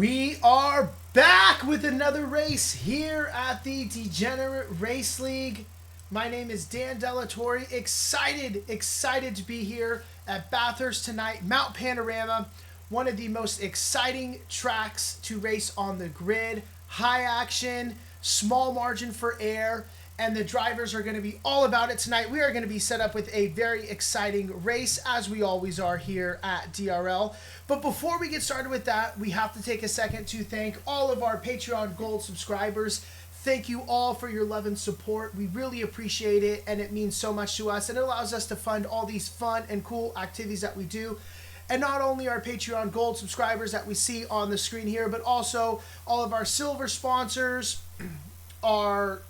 We are back with another race here at the Degenerate Race League. My name is Dan Delatorre. Excited to be here at Bathurst tonight. Mount Panorama, one of the most exciting tracks to race on the grid. High action, small margin for error, and the drivers are going to be all about it tonight. We are going to be set up with a very exciting race, as we always are here at DRL. But before we get started with that, we have to take a second to thank all of our Patreon Gold subscribers. Thank you all for your love and support. We really appreciate it, and it means so much to us, and it allows us to fund all these fun and cool activities that we do. And not only our Patreon Gold subscribers that we see on the screen here, but also all of our silver sponsors, our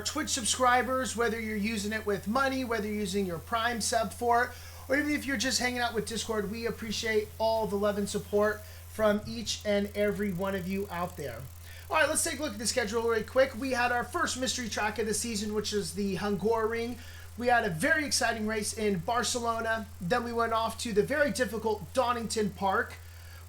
Twitch subscribers, whether you're using it with money, whether you're using your Prime sub for it, or even if you're just hanging out with Discord. We appreciate all the love and support from each and every one of you out there. All right, let's take a look at the schedule really quick. We had our first mystery track of the season, which is the Hungaroring. We had a very exciting race in Barcelona. Then we went off to the very difficult Donington Park.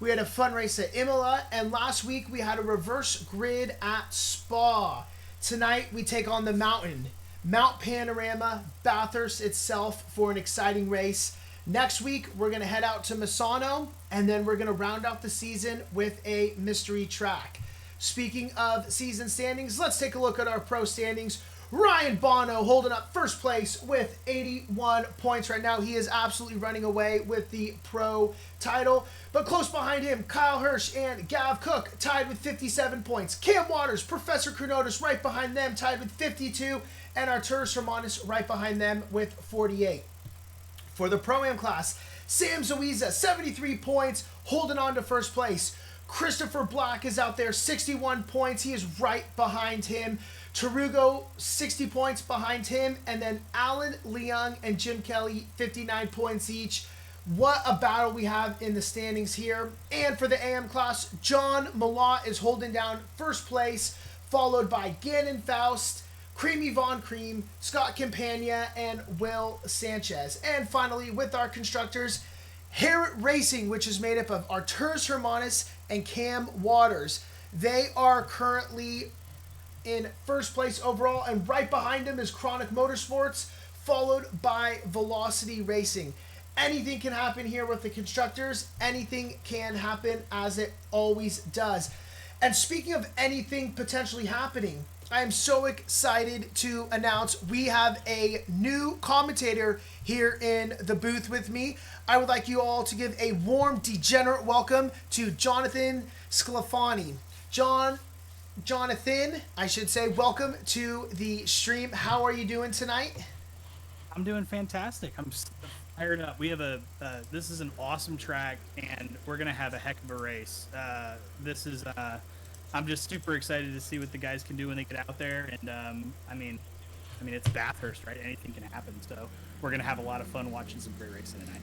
We had a fun race at Imola. And last week, we had a reverse grid at Spa. Tonight, we take on the mountain, Mount Panorama, Bathurst itself, for an exciting race. Next week, we're going to head out to Misano, and then we're going to round out the season with a mystery track. Speaking of season standings, let's take a look at our pro standings. Ryan Bono holding up first place with 81 points right now. He is absolutely running away with the pro title. But close behind him, Kyle Hirsch and Gav Cook tied with 57 points. Cam Waters, Professor Kronotis right behind them, tied with 52. And Arturas Hermanis right behind them with 48. For the Pro-Am class, Sam Zoiza, 73 points, holding on to first place. Christopher Black is out there, 61 points. He is right behind him. Tarugo, 60 points behind him. And then Alan Leung and Jim Kelly, 59 points each. What a battle we have in the standings here. And for the AM class, John Malott is holding down first place, followed by Gannon Faust, Creamy Von Cream, Scott Campagna, and Will Sanchez. And finally, with our constructors, Harrod Racing, which is made up of Arturas Hermanis and Cam Waters. They are currently in first place overall, and right behind them is Chronic Motorsports, followed by Velocity Racing. Anything can happen here with the constructors. Anything can happen, as it always does. And speaking of anything potentially happening, I am so excited to announce we have a new commentator here in the booth with me. I would like you all to give a warm, degenerate welcome to Jonathan Sclafani. Jonathan, I should say, welcome to the stream. How are you doing tonight? I'm doing fantastic. I'm fired up. We have this is an awesome track, and we're gonna have a heck of a race. I'm just super excited to see what the guys can do when they get out there. And I mean, it's Bathurst, right? Anything can happen. So we're gonna have a lot of fun watching some great racing tonight.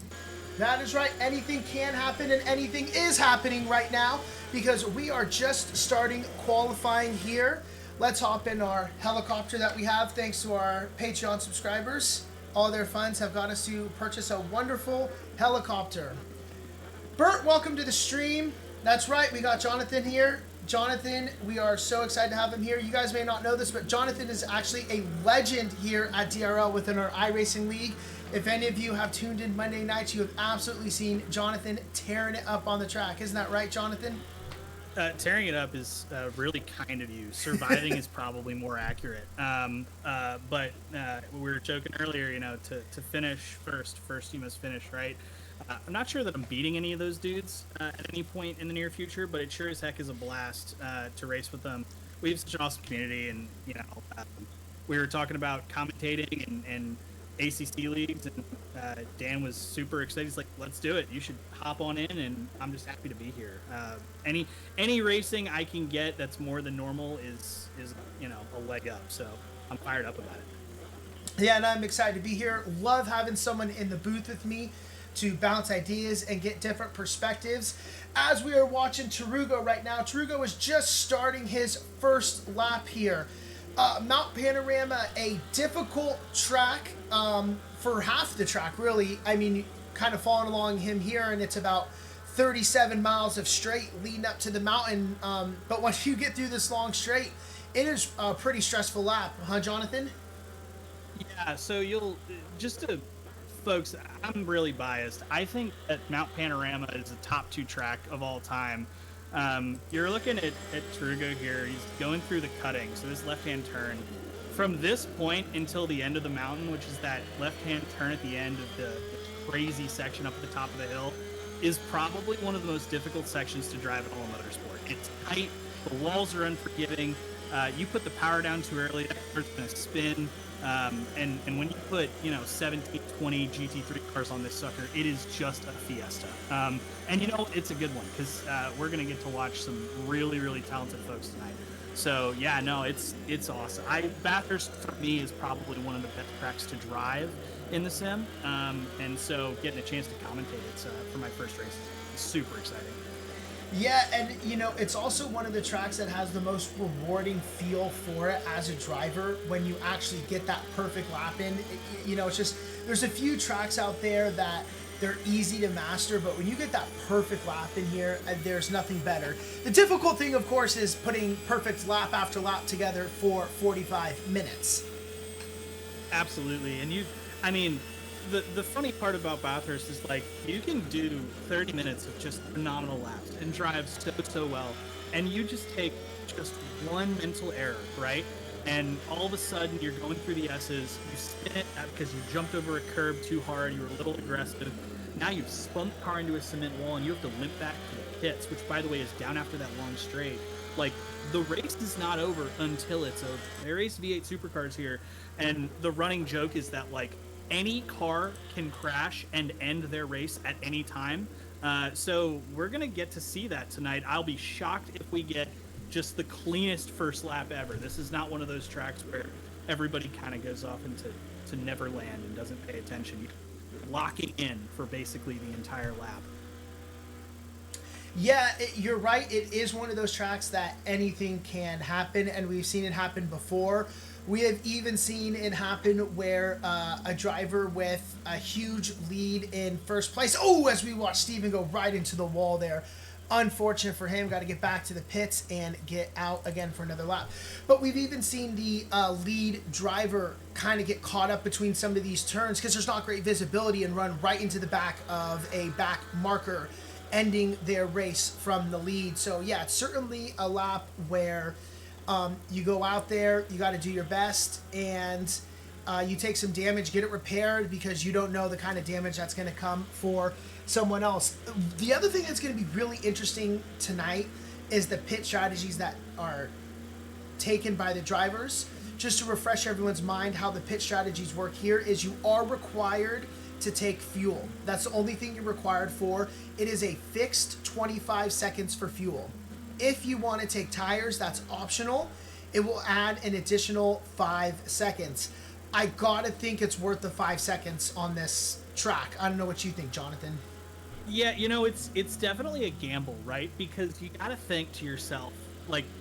That is right. Anything can happen, and anything is happening right now, because we are just starting qualifying here. Let's hop in our helicopter that we have thanks to our Patreon subscribers. All their funds have got us to purchase a wonderful helicopter. Bert, welcome to the stream. That's right, we got Jonathan here. Jonathan, we are so excited to have him here. You guys may not know this, but Jonathan is actually a legend here at DRL within our iRacing League. If any of you have tuned in Monday nights, you have absolutely seen Jonathan tearing it up on the track. Isn't that right, Jonathan? Tearing it up is really kind of you. Surviving is probably more accurate. But we were joking earlier, to finish first you must finish, right? I'm not sure that I'm beating any of those dudes at any point in the near future, but it sure as heck is a blast to race with them. We have such an awesome community, and we were talking about commentating and ACC leagues, and Dan was super excited. He's like, "Let's do it. You should hop on in," and I'm just happy to be here. Any racing I can get that's more than normal is a leg up. So I'm fired up about it. Yeah, and I'm excited to be here. Love having someone in the booth with me to bounce ideas and get different perspectives. As we are watching Tarugo right now, Tarugo is just starting his first lap here. Mount Panorama, a difficult track for half the track, really. I mean, kind of following along him here, and it's about 37 miles of straight leading up to the mountain. But once you get through this long straight, it is a pretty stressful lap, huh, Jonathan? Yeah, so you'll just to folks, I'm really biased. I think that Mount Panorama is the top two track of all time. You're looking at Trugo here. He's going through the cutting, so this left-hand turn. From this point until the end of the mountain, which is that left-hand turn at the end of the crazy section up at the top of the hill, is probably one of the most difficult sections to drive at all motorsport. It's tight. The walls are unforgiving. You put the power down too early, that car's going to spin. And when you put 17, 20 GT3 cars on this sucker, it is just a fiesta. And it's a good one because we're gonna get to watch some really, really talented folks tonight. So yeah, no, it's awesome. Bathurst for me is probably one of the best tracks to drive in the sim, and so getting a chance to commentate it for my first race is super exciting. Yeah, and it's also one of the tracks that has the most rewarding feel for it as a driver when you actually get that perfect lap in. It's just, there's a few tracks out there that they're easy to master, but when you get that perfect lap in here, there's nothing better. The difficult thing, of course, is putting perfect lap after lap together for 45 minutes. Absolutely, and the funny part about Bathurst is you can do 30 minutes of just phenomenal laps and drive so well, and you just take just one mental error, right? And all of a sudden you're going through the S's, you spin it because you jumped over a curb too hard, you were a little aggressive. Now you've spun the car into a cement wall and you have to limp back to the pits, which by the way is down after that long straight. The race is not over until it's over. They race V8 supercars here, and the running joke is that any car can crash and end their race at any time. So we're going to get to see that tonight. I'll be shocked if we get just the cleanest first lap ever. This is not one of those tracks where everybody kind of goes off into Neverland and doesn't pay attention. You're locking in for basically the entire lap. Yeah, you're right. It is one of those tracks that anything can happen, and we've seen it happen before. We have even seen it happen where a driver with a huge lead in first place, as we watch Steven go right into the wall there. Unfortunate for him, got to get back to the pits and get out again for another lap. But we've even seen the lead driver kind of get caught up between some of these turns because there's not great visibility and run right into the back of a back marker, ending their race from the lead. So yeah, it's certainly a lap where you go out there, you got to do your best, and you take some damage, get it repaired because you don't know the kind of damage that's going to come for someone else. The other thing that's going to be really interesting tonight is the pit strategies that are taken by the drivers. Just to refresh everyone's mind, how the pit strategies work here is you are required to take fuel. That's the only thing you're required for. It is a fixed 25 seconds for fuel. If you want to take tires, that's optional. It will add an additional 5 seconds. I gotta think it's worth the 5 seconds on this track. I don't know what you think, Jonathan. Yeah, it's definitely a gamble, right? Because you gotta think to yourself,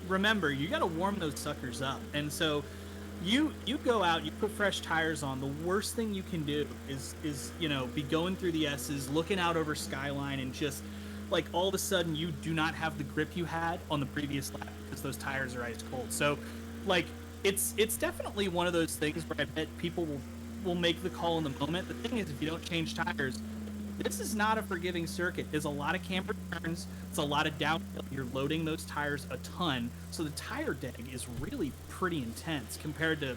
remember, you gotta warm those suckers up. And so you go out, you put fresh tires on. The worst thing you can do is be going through the S's, looking out over Skyline, and just all of a sudden you do not have the grip you had on the previous lap because those tires are ice cold. So it's definitely one of those things where I bet people will make the call in the moment. The thing is, if you don't change tires, this is not a forgiving circuit. There's a lot of camber turns. It's a lot of downhill. You're loading those tires a ton. So the tire deg is really pretty intense compared to,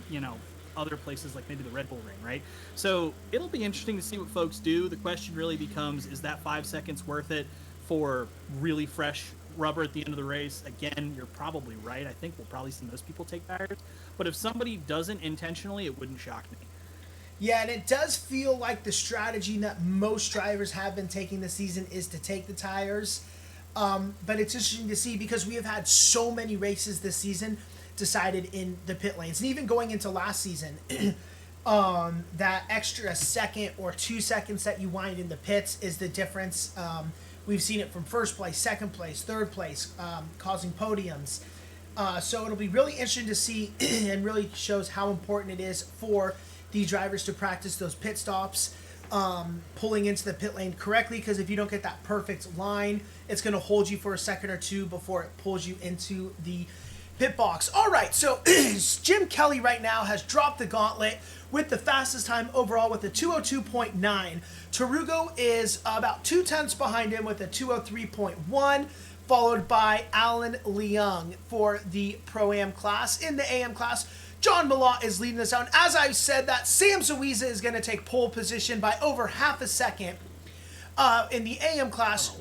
other places like maybe the Red Bull Ring, right? So it'll be interesting to see what folks do. The question really becomes, is that 5 seconds worth it for really fresh rubber at the end of the race? Again, you're probably right. I think we'll probably see most people take tires. But if somebody doesn't intentionally, it wouldn't shock me. Yeah, and it does feel like the strategy that most drivers have been taking this season is to take the tires. But it's interesting to see because we have had so many races this season decided in the pit lanes. And even going into last season, that extra second or 2 seconds that you wind in the pits is the difference. We've seen it from first place, second place, third place, causing podiums. So it'll be really interesting to see and really shows how important it is for the drivers to practice those pit stops. pulling into the pit lane correctly, because if you don't get that perfect line, it's going to hold you for a second or two before it pulls you into the pit box. All right, so Jim Kelly right now has dropped the gauntlet with the fastest time overall with a 2:02.9. Tarugo is about 2/10 behind him with a 2:03.1, followed by Alan Leung for the Pro-Am class. In the AM class, John Malott is leading us out. As I've said, that Sam Zuiza is going to take pole position by over half a second. In the AM class,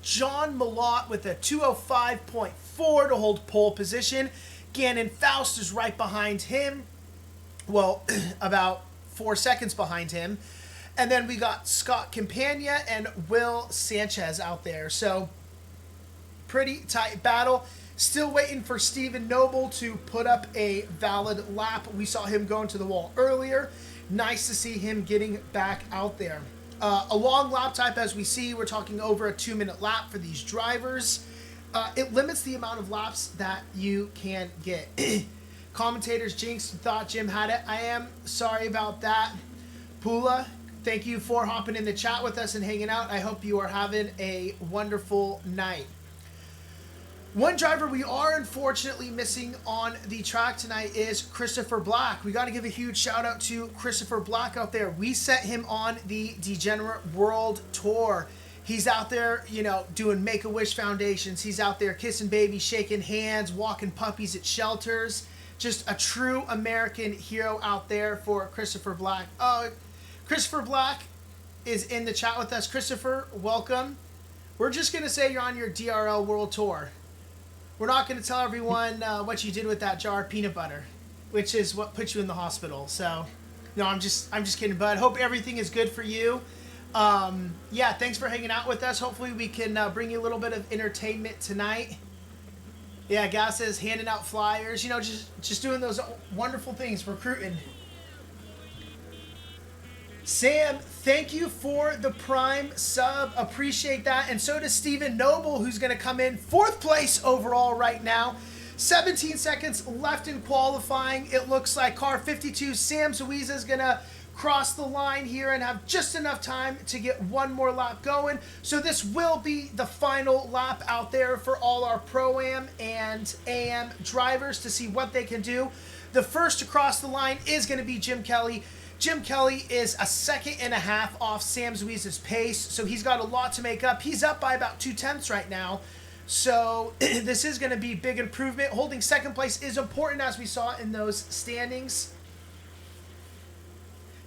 John Malott with a 2:05.4 to hold pole position. Gannon Faust is right behind him. Well, about 4 seconds behind him. And then we got Scott Campagna and Will Sanchez out there. So, pretty tight battle. Still waiting for Stephen Noble to put up a valid lap. We saw him going to the wall earlier. Nice to see him getting back out there. A long lap type, as we see, we're talking over a 2-minute lap for these drivers. It limits the amount of laps that you can get. Commentators jinxed and thought Jim had it. I am sorry about that. Pula, thank you for hopping in the chat with us and hanging out. I hope you are having a wonderful night. One driver we are unfortunately missing on the track tonight is Christopher Black. We got to give a huge shout out to Christopher Black out there. We set him on the Degenerate World Tour. He's out there, you know, doing Make-A-Wish foundations. He's out there kissing babies, shaking hands, walking puppies at shelters. Just a true American hero out there for Christopher Black. Christopher Black is in the chat with us. Christopher, welcome. We're just going to say you're on your DRL World Tour. We're not going to tell everyone what you did with that jar of peanut butter, which is what put you in the hospital. So, no, I'm just kidding, bud. Hope everything is good for you. Yeah, thanks for hanging out with us. Hopefully we can bring you a little bit of entertainment tonight. Yeah, Gas says handing out flyers. You know, just doing those wonderful things, recruiting. Sam, thank you for the Prime sub. Appreciate that. And so does Stephen Noble, who's going to come in 4th place overall right now. 17 seconds left in qualifying. It looks like car 52, Sam Zuiza, is going to cross the line here and have just enough time to get one more lap going. So this will be the final lap out there for all our Pro-Am and AM drivers to see what they can do. The first to cross the line is going to be Jim Kelly. Jim Kelly is a 1.5 seconds off Sam Zuiza's pace, so he's got a lot to make up. He's up by about 2/10 right now, so this is going to be big improvement. Holding 2nd place is important, as we saw in those standings.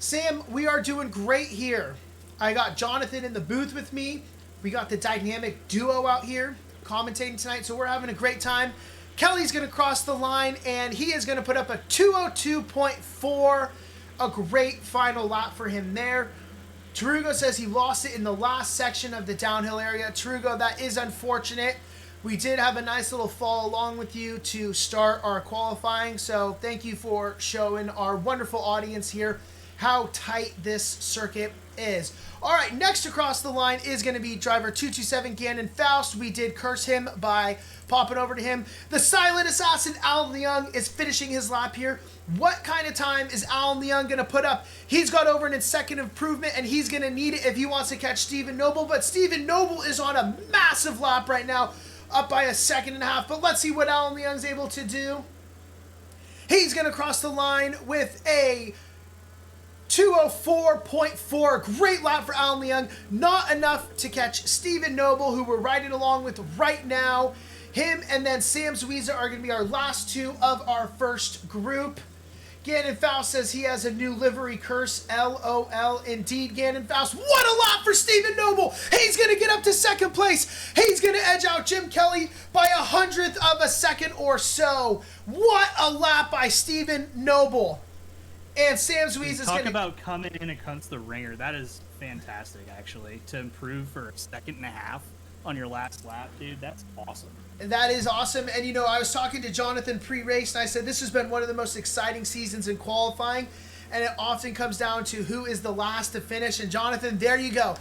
Sam, we are doing great here. I got Jonathan in the booth with me. We got the dynamic duo out here commentating tonight, so we're having a great time. Kelly's going to cross the line, and he is going to put up a 2:02.4. A great final lap for him there. Tarugo says he lost it in the last section of the downhill area. Tarugo, that is unfortunate. We did have a nice little fall along with you to start our qualifying, so thank you for showing our wonderful audience here how tight this circuit is. All right, next across the line is going to be driver 227, Gannon Faust. We did curse him by popping over to him. The silent assassin, Alan Leung, is finishing his lap here. What kind of time is Alan Leung going to put up? He's got over an second improvement, and he's going to need it if he wants to catch Stephen Noble. But Stephen Noble is on a massive lap right now, up by 1.5 seconds. But let's see what Alan Leung's able to do. He's going to cross the line with a 2:04.4. Great lap for Alan Leung. Not enough to catch Stephen Noble, who we're riding along with right now. Him and then Sam Zuiza are going to be our last two of our first group. Gannon Faust says he has a new livery curse. LOL. Indeed, Gannon Faust. What a lap for Stephen Noble. He's going to get up to 2nd place. He's going to edge out Jim Kelly by 1/100 of a second or so. What a lap by Stephen Noble. And Sam Zuiza is going to... Talk about coming in against the ringer. That is fantastic, actually, to improve for 1.5 seconds on your last lap, dude. That's awesome. That is awesome. And, you know, I was talking to Jonathan pre-race, and I said this has been one of the most exciting seasons in qualifying, and it often comes down to who is the last to finish. And, Jonathan, there you go.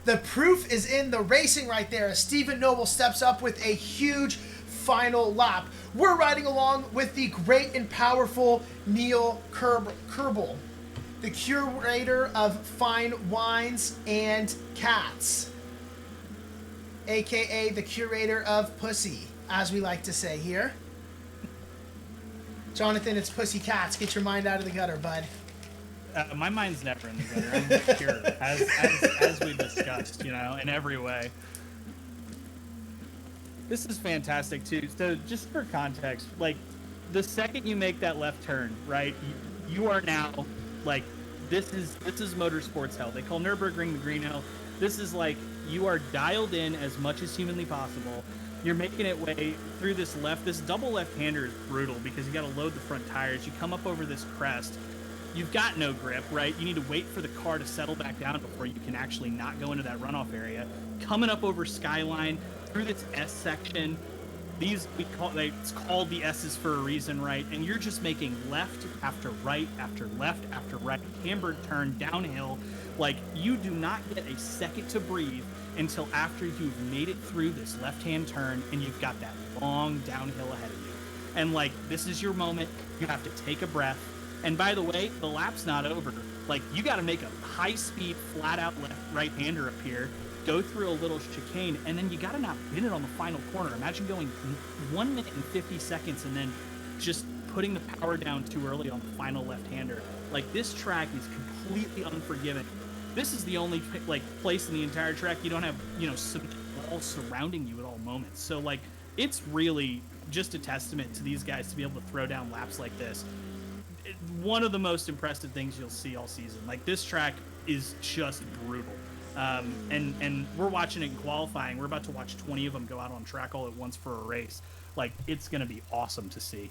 The proof is in the racing right there as Stephen Noble steps up with a huge final lap. We're riding along with the great and powerful Neil Kerbel. the curator of fine wines and cats, aka the curator of pussy, as we like to say here. Jonathan, it's pussy cats. Get your mind out of the gutter, bud. My mind's never in the gutter. I'm pure, as we discussed, in every way. This is fantastic too. So, just for context, like the second you make that left turn, right, you are now like this is motorsports hell. They call Nürburgring the green hell. This is like you are dialed in as much as humanly possible. You're making it way through this double left-hander is brutal because you got to load the front tires. You come up over this crest. You've got no grip, right? You need to wait for the car to settle back down before you can actually not go into that runoff area. Coming up over Skyline through this S section. It's called the S's for a reason, right? And you're just making left after right after left after right, cambered turn downhill. Like you do not get a second to breathe until after you've made it through this left-hand turn and you've got that long downhill ahead of you. And like this is your moment. You have to take a breath. And by the way, the lap's not over. Like you got to make a high-speed, flat-out right-hander up here. Go through a little chicane, and then you got to not bin it on the final corner. Imagine going 1 minute and 50 seconds and then just putting the power down too early on the final left-hander. Like, this track is completely unforgiving. This is the only, place in the entire track you don't have, some walls surrounding you at all moments. So, it's really just a testament to these guys to be able to throw down laps like this. One of the most impressive things you'll see all season. Like, this track is just brutal. And we're watching it in qualifying. We're about to watch 20 of them go out on track all at once for a race. Like, it's going to be awesome to see.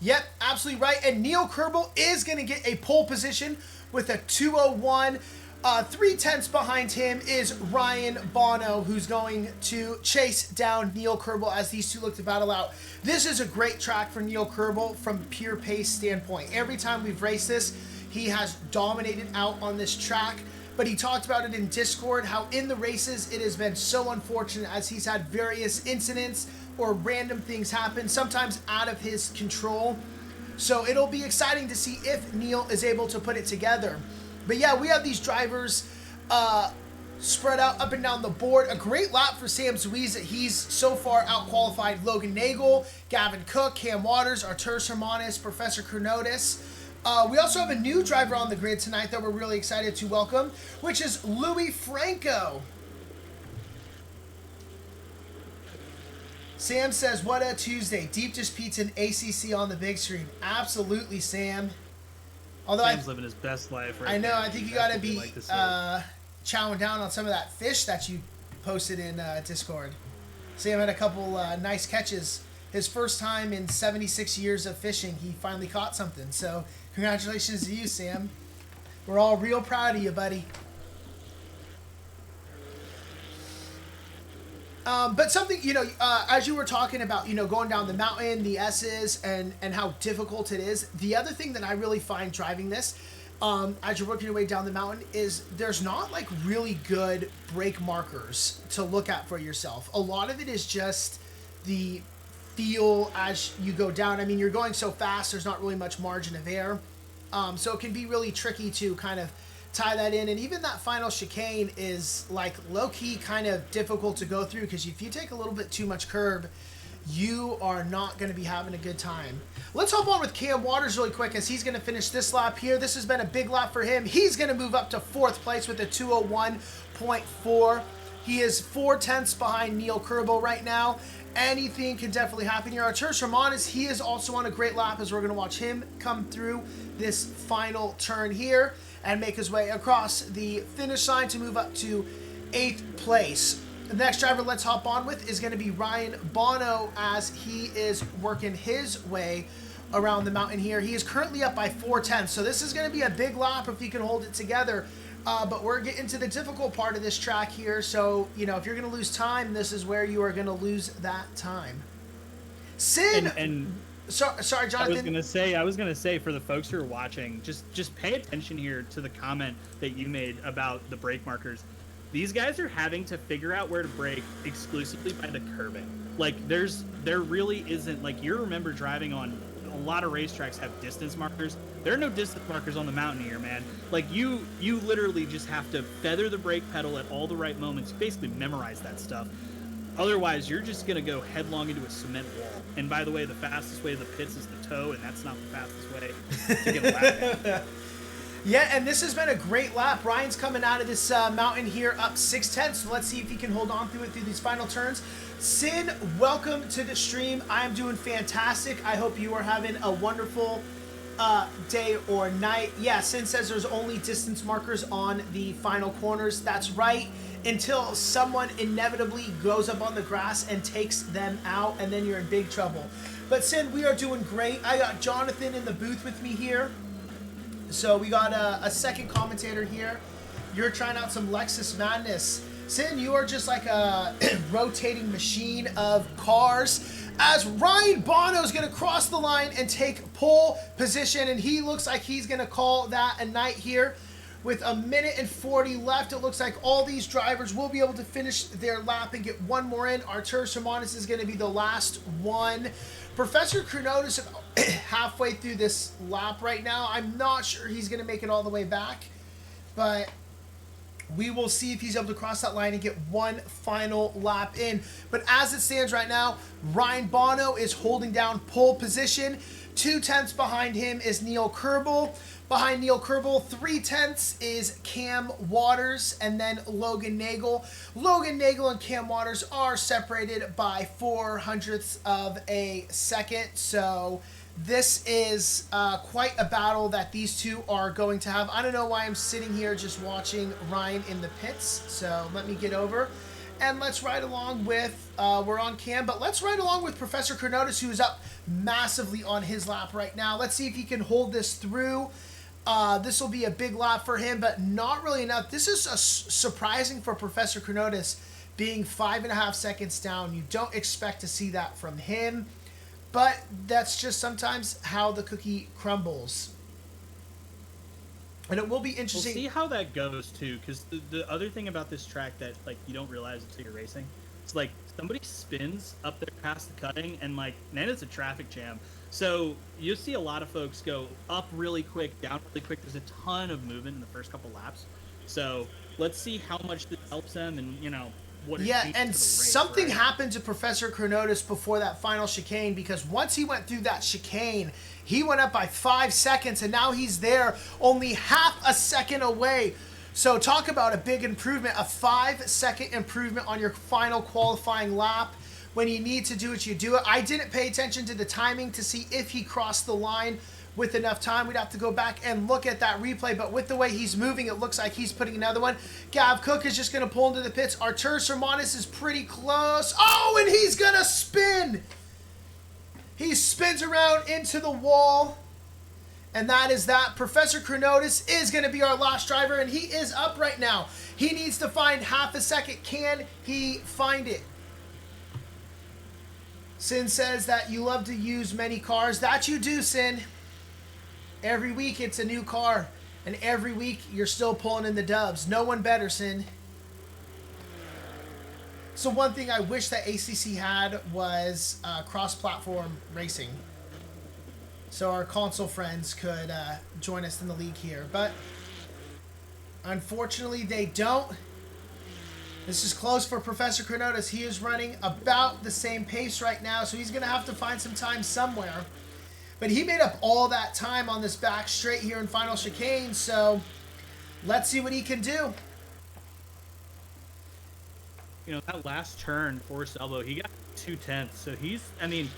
Yep, absolutely right. And Neil Kerbel is going to get a pole position with a 2:01. 3/10 behind him is Ryan Bono, who's going to chase down Neil Kerbel as these two look to battle out. This is a great track for Neil Kerbel from a pure pace standpoint. Every time we've raced this, he has dominated out on this track. But he talked about it in Discord, how in the races it has been so unfortunate as he's had various incidents or random things happen, sometimes out of his control. So it'll be exciting to see if Neil is able to put it together. But yeah, we have these drivers spread out up and down the board. A great lap for Sam Zwiza. He's so far out-qualified Logan Nagel, Gavin Cook, Cam Waters, Artur Hermanis, Professor Kronotis. We also have a new driver on the grid tonight that we're really excited to welcome, which is Louis Franco. Sam says, what a Tuesday. Deep Dish Pizza and ACC on the big screen. Absolutely, Sam. Although Sam's living his best life right I know. now. I think you got to be chowing down on some of that fish that you posted in Discord. Sam had a couple nice catches. His first time in 76 years of fishing, he finally caught something. So congratulations to you, Sam. We're all real proud of you, buddy. But something, as you were talking about, going down the mountain, the S's, and how difficult it is, the other thing that I really find driving this, as you're working your way down the mountain, is there's not, really good brake markers to look at for yourself. A lot of it is just the feel as you go down. I mean, you're going so fast, there's not really much margin of error. So it can be really tricky to kind of tie that in. And even that final chicane is low-key kind of difficult to go through because if you take a little bit too much curb, you are not going to be having a good time. Let's hop on with Cam Waters really quick as he's going to finish this lap here. This has been a big lap for him. He's going to move up to 4th place with a 2:01.4. He is 4/10 behind Neil Kerbel right now. Anything can definitely happen here. Artur Hermanis, he is also on a great lap as we're going to watch him come through this final turn here and make his way across the finish line to move up to 8th place. The next driver let's hop on with is going to be Ryan Bono as he is working his way around the mountain here. He is currently up by 4/10, so this is going to be a big lap if he can hold it together. But we're getting to the difficult part of this track here, so, if you're going to lose time, this is where you are going to lose that time. Sid! Sorry, Jonathan. I was gonna say for the folks who are watching, just pay attention here to the comment that you made about the brake markers. These guys are having to figure out where to brake exclusively by the curbing. There really isn't, you remember driving on a lot of racetracks have distance markers, There are no distance markers on the mountain here, man. Like you literally just have to feather the brake pedal at all the right moments. Basically memorize that stuff. Otherwise, you're just gonna go headlong into a cement wall. And by the way, the fastest way to the pits is the toe, and that's not the fastest way to get a lap down. Yeah, and this has been a great lap. Ryan's coming out of this mountain here up 6/10, so let's see if he can hold on through it through these final turns. Sin, welcome to the stream. I'm doing fantastic. I hope you are having a wonderful day or night. Yeah, Sin says there's only distance markers on the final corners. That's right, until someone inevitably goes up on the grass and takes them out, and then you're in big trouble. But Sin, we are doing great. I got Jonathan in the booth with me here. So we got a second commentator here. You're trying out some Lexus madness. Sin, you are just like a rotating machine of cars. As Ryan Bono is going to cross the line and take pole position, and he looks like he's going to call that a night here. With a minute and 40 left, it looks like all these drivers will be able to finish their lap and get one more in. Artur Simonis is going to be the last one. Professor Kronotis halfway through this lap right now. I'm not sure he's going to make it all the way back, but we will see if he's able to cross that line and get one final lap in. But as it stands right now, Ryan Bono is holding down pole position. 2/10 behind him is Neil Kerbel. Behind Neil Kerbel, 3/10 is Cam Waters, and then Logan Nagel. Logan Nagel and Cam Waters are separated by 0.04 of a second. So this is quite a battle that these two are going to have. I don't know why I'm sitting here just watching Ryan in the pits. So let me get over. And let's ride along with, we're on Cam, but let's ride along with Professor Kronotis, who is up massively on his lap right now. Let's see if he can hold this through. This will be a big lap for him, but not really enough. This is surprising for Professor Kronotis, being 5.5 seconds down. You don't expect to see that from him, but that's just sometimes how the cookie crumbles. And it will be interesting. We'll see how that goes too, because the other thing about this track that like you don't realize until you're racing, it's like somebody spins up there past the cutting, and like then it's a traffic jam. So you'll see a lot of folks go up really quick, down really quick. There's a ton of movement in the first couple laps. So let's see how much this helps them, and you know what. Yeah, and something happened to Professor Kronotis before that final chicane, because once he went through that chicane, he went up by 5 seconds, and now he's there only half a second away. So talk about a big improvement, a 5-second improvement on your final qualifying lap. When you need to do it, you do it. I didn't pay attention to the timing to see if he crossed the line with enough time. We'd have to go back and look at that replay, but with the way he's moving, it looks like he's putting another one. Gav Cook is just going to pull into the pits. Artur Simonis is pretty close. Oh, and he's going to spin. He spins around into the wall, and that is that. Professor Kronotis is going to be our last driver, and he is up right now. He needs to find half a second. Can he find it? Sin says that you love to use many cars. That you do, Sin. Every week it's a new car, and every week you're still pulling in the dubs. No one better, Sin. So one thing I wish that ACC had was cross-platform racing, so our console friends could join us in the league here. But unfortunately, they don't. This is close for Professor Kronotis. He is running about the same pace right now, so he's going to have to find some time somewhere. But he made up all that time on this back straight here in final chicane, so let's see what he can do. You know, that last turn, forced elbow, he got 2/10. So he's, I mean,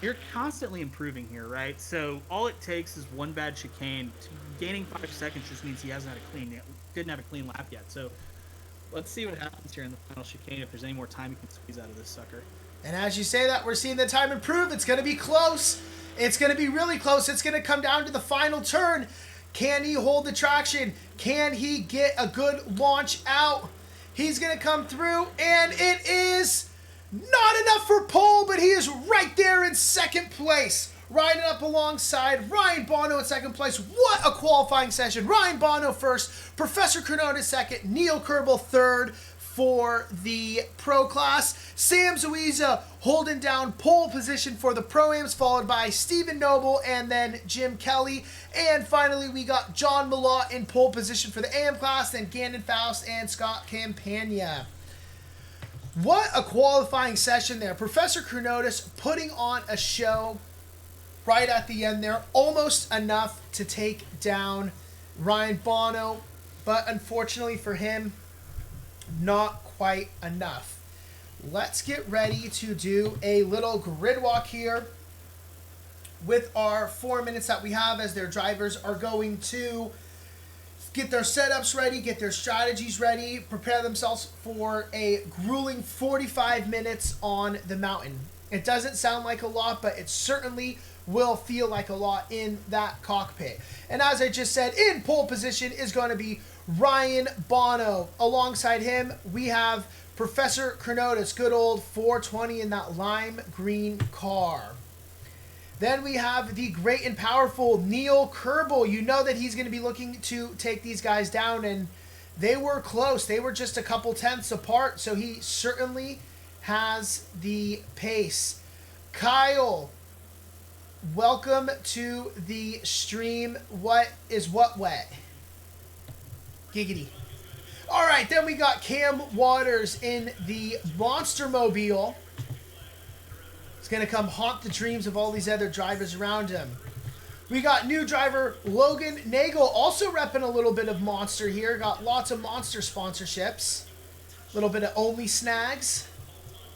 you're constantly improving here, right? So all it takes is one bad chicane. Gaining 5 seconds just means he didn't have a clean lap yet. So let's see what happens here in the final chicane, if there's any more time you can squeeze out of this sucker. And as you say that, we're seeing the time improve. It's going to be close. It's going to be really close. It's going to come down to the final turn. Can he hold the traction? Can he get a good launch out? He's going to come through, and it is not enough for pole, but he is right there in second place. Riding up alongside Ryan Bono in second place. What a qualifying session. Ryan Bono first, Professor Kronotis second, Neil Kerbel third, for the pro class. Sam Zuiza holding down pole position for the pro-ams, followed by Stephen Noble and then Jim Kelly. And finally, we got John Malott in pole position for the AM class, then Gannon Faust and Scott Campagna. What a qualifying session there. Professor Kronotis putting on a show right at the end there. Almost enough to take down Ryan Bono, but unfortunately for him, not quite enough. Let's get ready to do a little grid walk here with our 4 minutes that we have as their drivers are going to get their setups ready, get their strategies ready, prepare themselves for a grueling 45 minutes on the mountain. It doesn't sound like a lot, but it certainly will feel like a lot in that cockpit. And as I just said, in pole position is going to be Ryan Bono. Alongside him, we have Professor Kronotis, good old 420 in that lime green car. Then we have the great and powerful Neil Kerbel. You know that he's going to be looking to take these guys down, and they were close. They were just a couple tenths apart, so he certainly has the pace. Kyle, welcome to the stream. What is what wet? Giggity. All right, then we got Cam Waters in the Monster Mobile. He's going to come haunt the dreams of all these other drivers around him. We got new driver Logan Nagel, also repping a little bit of Monster here. Got lots of Monster sponsorships. A little bit of Only Snags.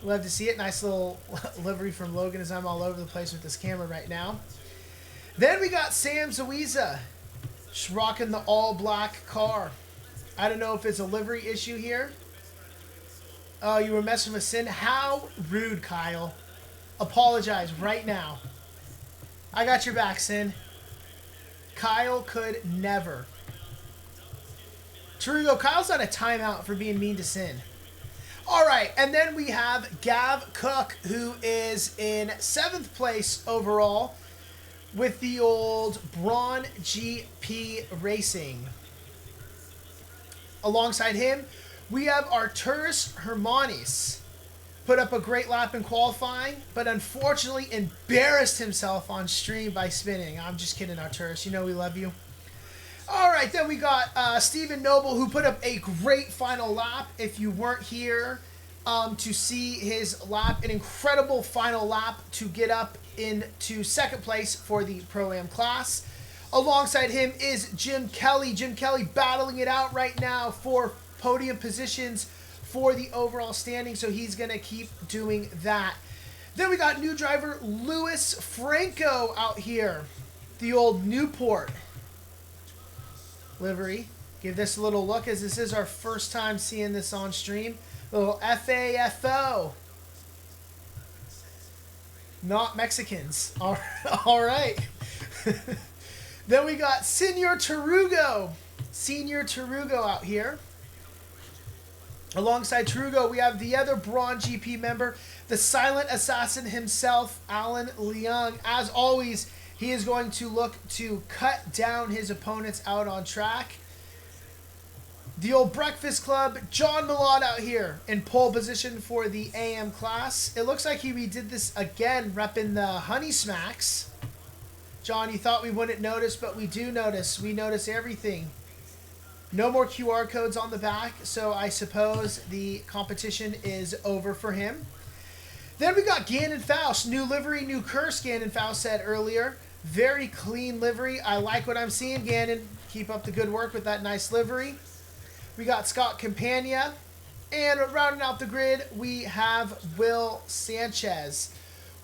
Love to see it. Nice little livery from Logan as I'm all over the place with this camera right now. Then we got Sam Zuiza, just rocking the all-black car. I don't know if it's a livery issue here. Oh, you were messing with Sin? How rude, Kyle. Apologize right now. I got your back, Sin. Kyle could never. Tarugo, Kyle's on a timeout for being mean to Sin. All right, and then we have Gav Cook, who is in 7th place overall with the old Braun GP Racing. Alongside him, we have Arturas Hermanis. Put up a great lap in qualifying, but unfortunately embarrassed himself on stream by spinning. I'm just kidding, Arturas. You know we love you. All right, then we got Stephen Noble, who put up a great final lap. If you weren't here to see his lap, an incredible final lap to get up into 2nd place for the Pro-Am class. Alongside him is Jim Kelly. Jim Kelly battling it out right now for podium positions for the overall standing, so he's going to keep doing that. Then we got new driver Louis Franco out here. The old Newport livery. Give this a little look, as this is our first time seeing this on stream. Little FAFO. Not Mexicans. All right. Then we got Senior Tarugo. Senior Tarugo out here. Alongside Tarugo, we have the other Braun GP member, the silent assassin himself, Alan Leung. As always, he is going to look to cut down his opponents out on track. The old Breakfast Club, John Malott out here in pole position for the AM class. It looks like he redid this again, repping the Honey Smacks. John, you thought we wouldn't notice, but we do notice. We notice everything. No more QR codes on the back, so I suppose the competition is over for him. Then we got Gannon Faust. New livery, new curse, Gannon Faust said earlier. Very clean livery. I like what I'm seeing, Gannon. Keep up the good work with that nice livery. We got Scott Campagna. And rounding out the grid, we have Will Sanchez.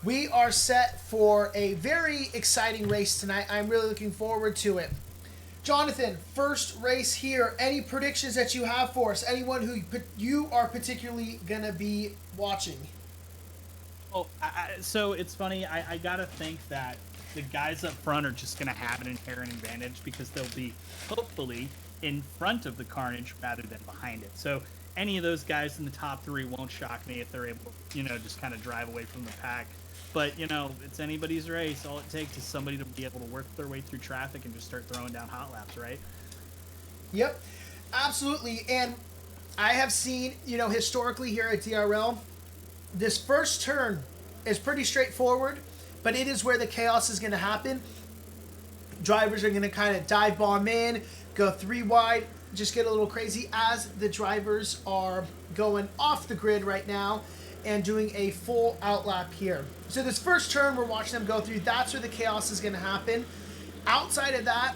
We are set for a very exciting race tonight. I'm really looking forward to it. Jonathan, first race here. Any predictions that you have for us? Anyone who you are particularly going to be watching? Oh, so it's funny. I got to think that the guys up front are just going to have an inherent advantage because they'll be, hopefully, in front of the carnage rather than behind it. So any of those guys in the top three won't shock me if they're able to, just kind of drive away from the pack. But, it's anybody's race. All it takes is somebody to be able to work their way through traffic and just start throwing down hot laps, right? Yep, absolutely. And I have seen, historically here at DRL, this first turn is pretty straightforward, but it is where the chaos is going to happen. Drivers are going to kind of dive bomb in, go 3 wide, just get a little crazy as the drivers are going off the grid right now and doing a full outlap here. So this first turn we're watching them go through, that's where the chaos is going to happen. Outside of that,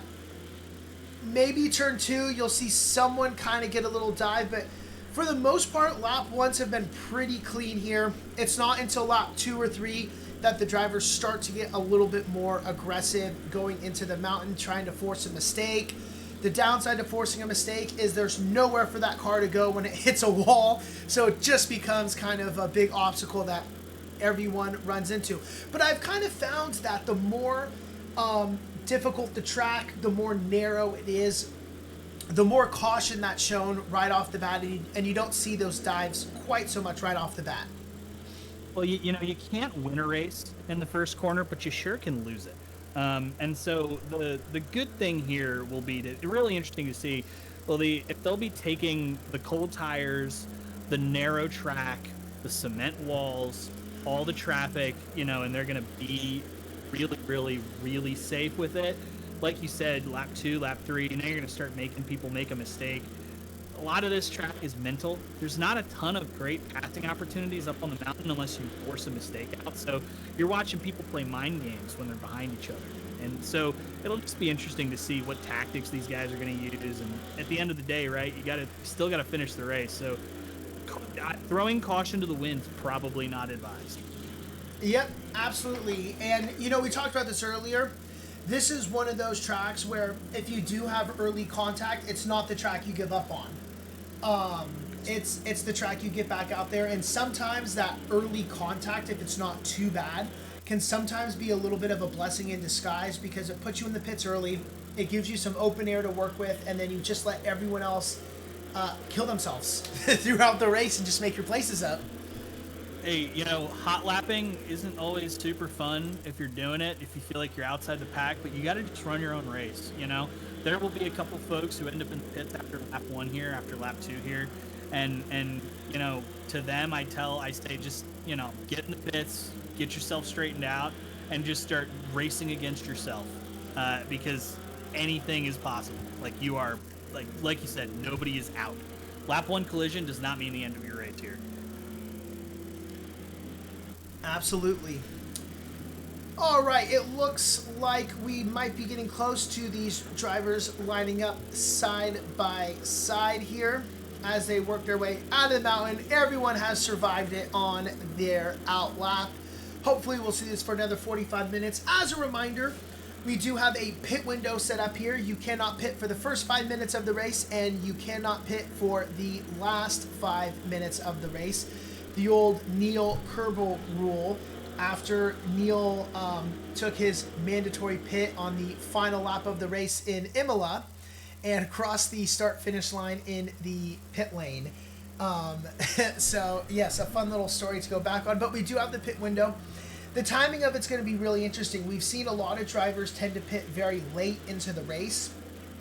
maybe turn 2, you'll see someone kind of get a little dive, but for the most part, lap 1s have been pretty clean here. It's not until lap 2 or 3 that the drivers start to get a little bit more aggressive going into the mountain, trying to force a mistake. The downside to forcing a mistake is there's nowhere for that car to go when it hits a wall, so it just becomes kind of a big obstacle that everyone runs into. But I've kind of found that the more difficult the track, the more narrow it is, the more caution that's shown right off the bat, and you don't see those dives quite so much right off the bat. Well, you can't win a race in the first corner, but you sure can lose it. And so the good thing here will be really interesting to see. Well, if they'll be taking the cold tires, the narrow track, the cement walls, all the traffic, and they're going to be really, really, really safe with it. Like you said, lap 2, lap 3, now you're going to start making people make a mistake. A lot of this track is mental. There's not a ton of great passing opportunities up on the mountain unless you force a mistake out. So you're watching people play mind games when they're behind each other. And so it'll just be interesting to see what tactics these guys are going to use. And at the end of the day, right, you still got to finish the race. So throwing caution to the wind is probably not advised. Yep, absolutely. And, we talked about this earlier. This is one of those tracks where if you do have early contact, it's not the track you give up on. It's the track you get back out there, and sometimes that early contact, if it's not too bad, can sometimes be a little bit of a blessing in disguise because it puts you in the pits early, it gives you some open air to work with, and then you just let everyone else kill themselves throughout the race and just make your places up. Hey, hot lapping isn't always super fun if you're doing it, if you feel like you're outside the pack, but you got to just run your own race, There will be a couple folks who end up in the pits after lap 1 here, after lap 2 here, and to them I say just, get in the pits, get yourself straightened out, and just start racing against yourself, because anything is possible. Like you are, like you said, nobody is out. Lap 1 collision does not mean the end of your race here. Absolutely. All right, it looks like we might be getting close to these drivers lining up side by side here as they work their way out of the mountain. Everyone has survived it on their outlap. Hopefully we'll see this for another 45 minutes. As a reminder, we do have a pit window set up here. You cannot pit for the first 5 minutes of the race, and you cannot pit for the last 5 minutes of the race. The old Neil Kerbel rule, after Neil took his mandatory pit on the final lap of the race in Imola and crossed the start-finish line in the pit lane. So, yes, a fun little story to go back on. But we do have the pit window. The timing of it's going to be really interesting. We've seen a lot of drivers tend to pit very late into the race.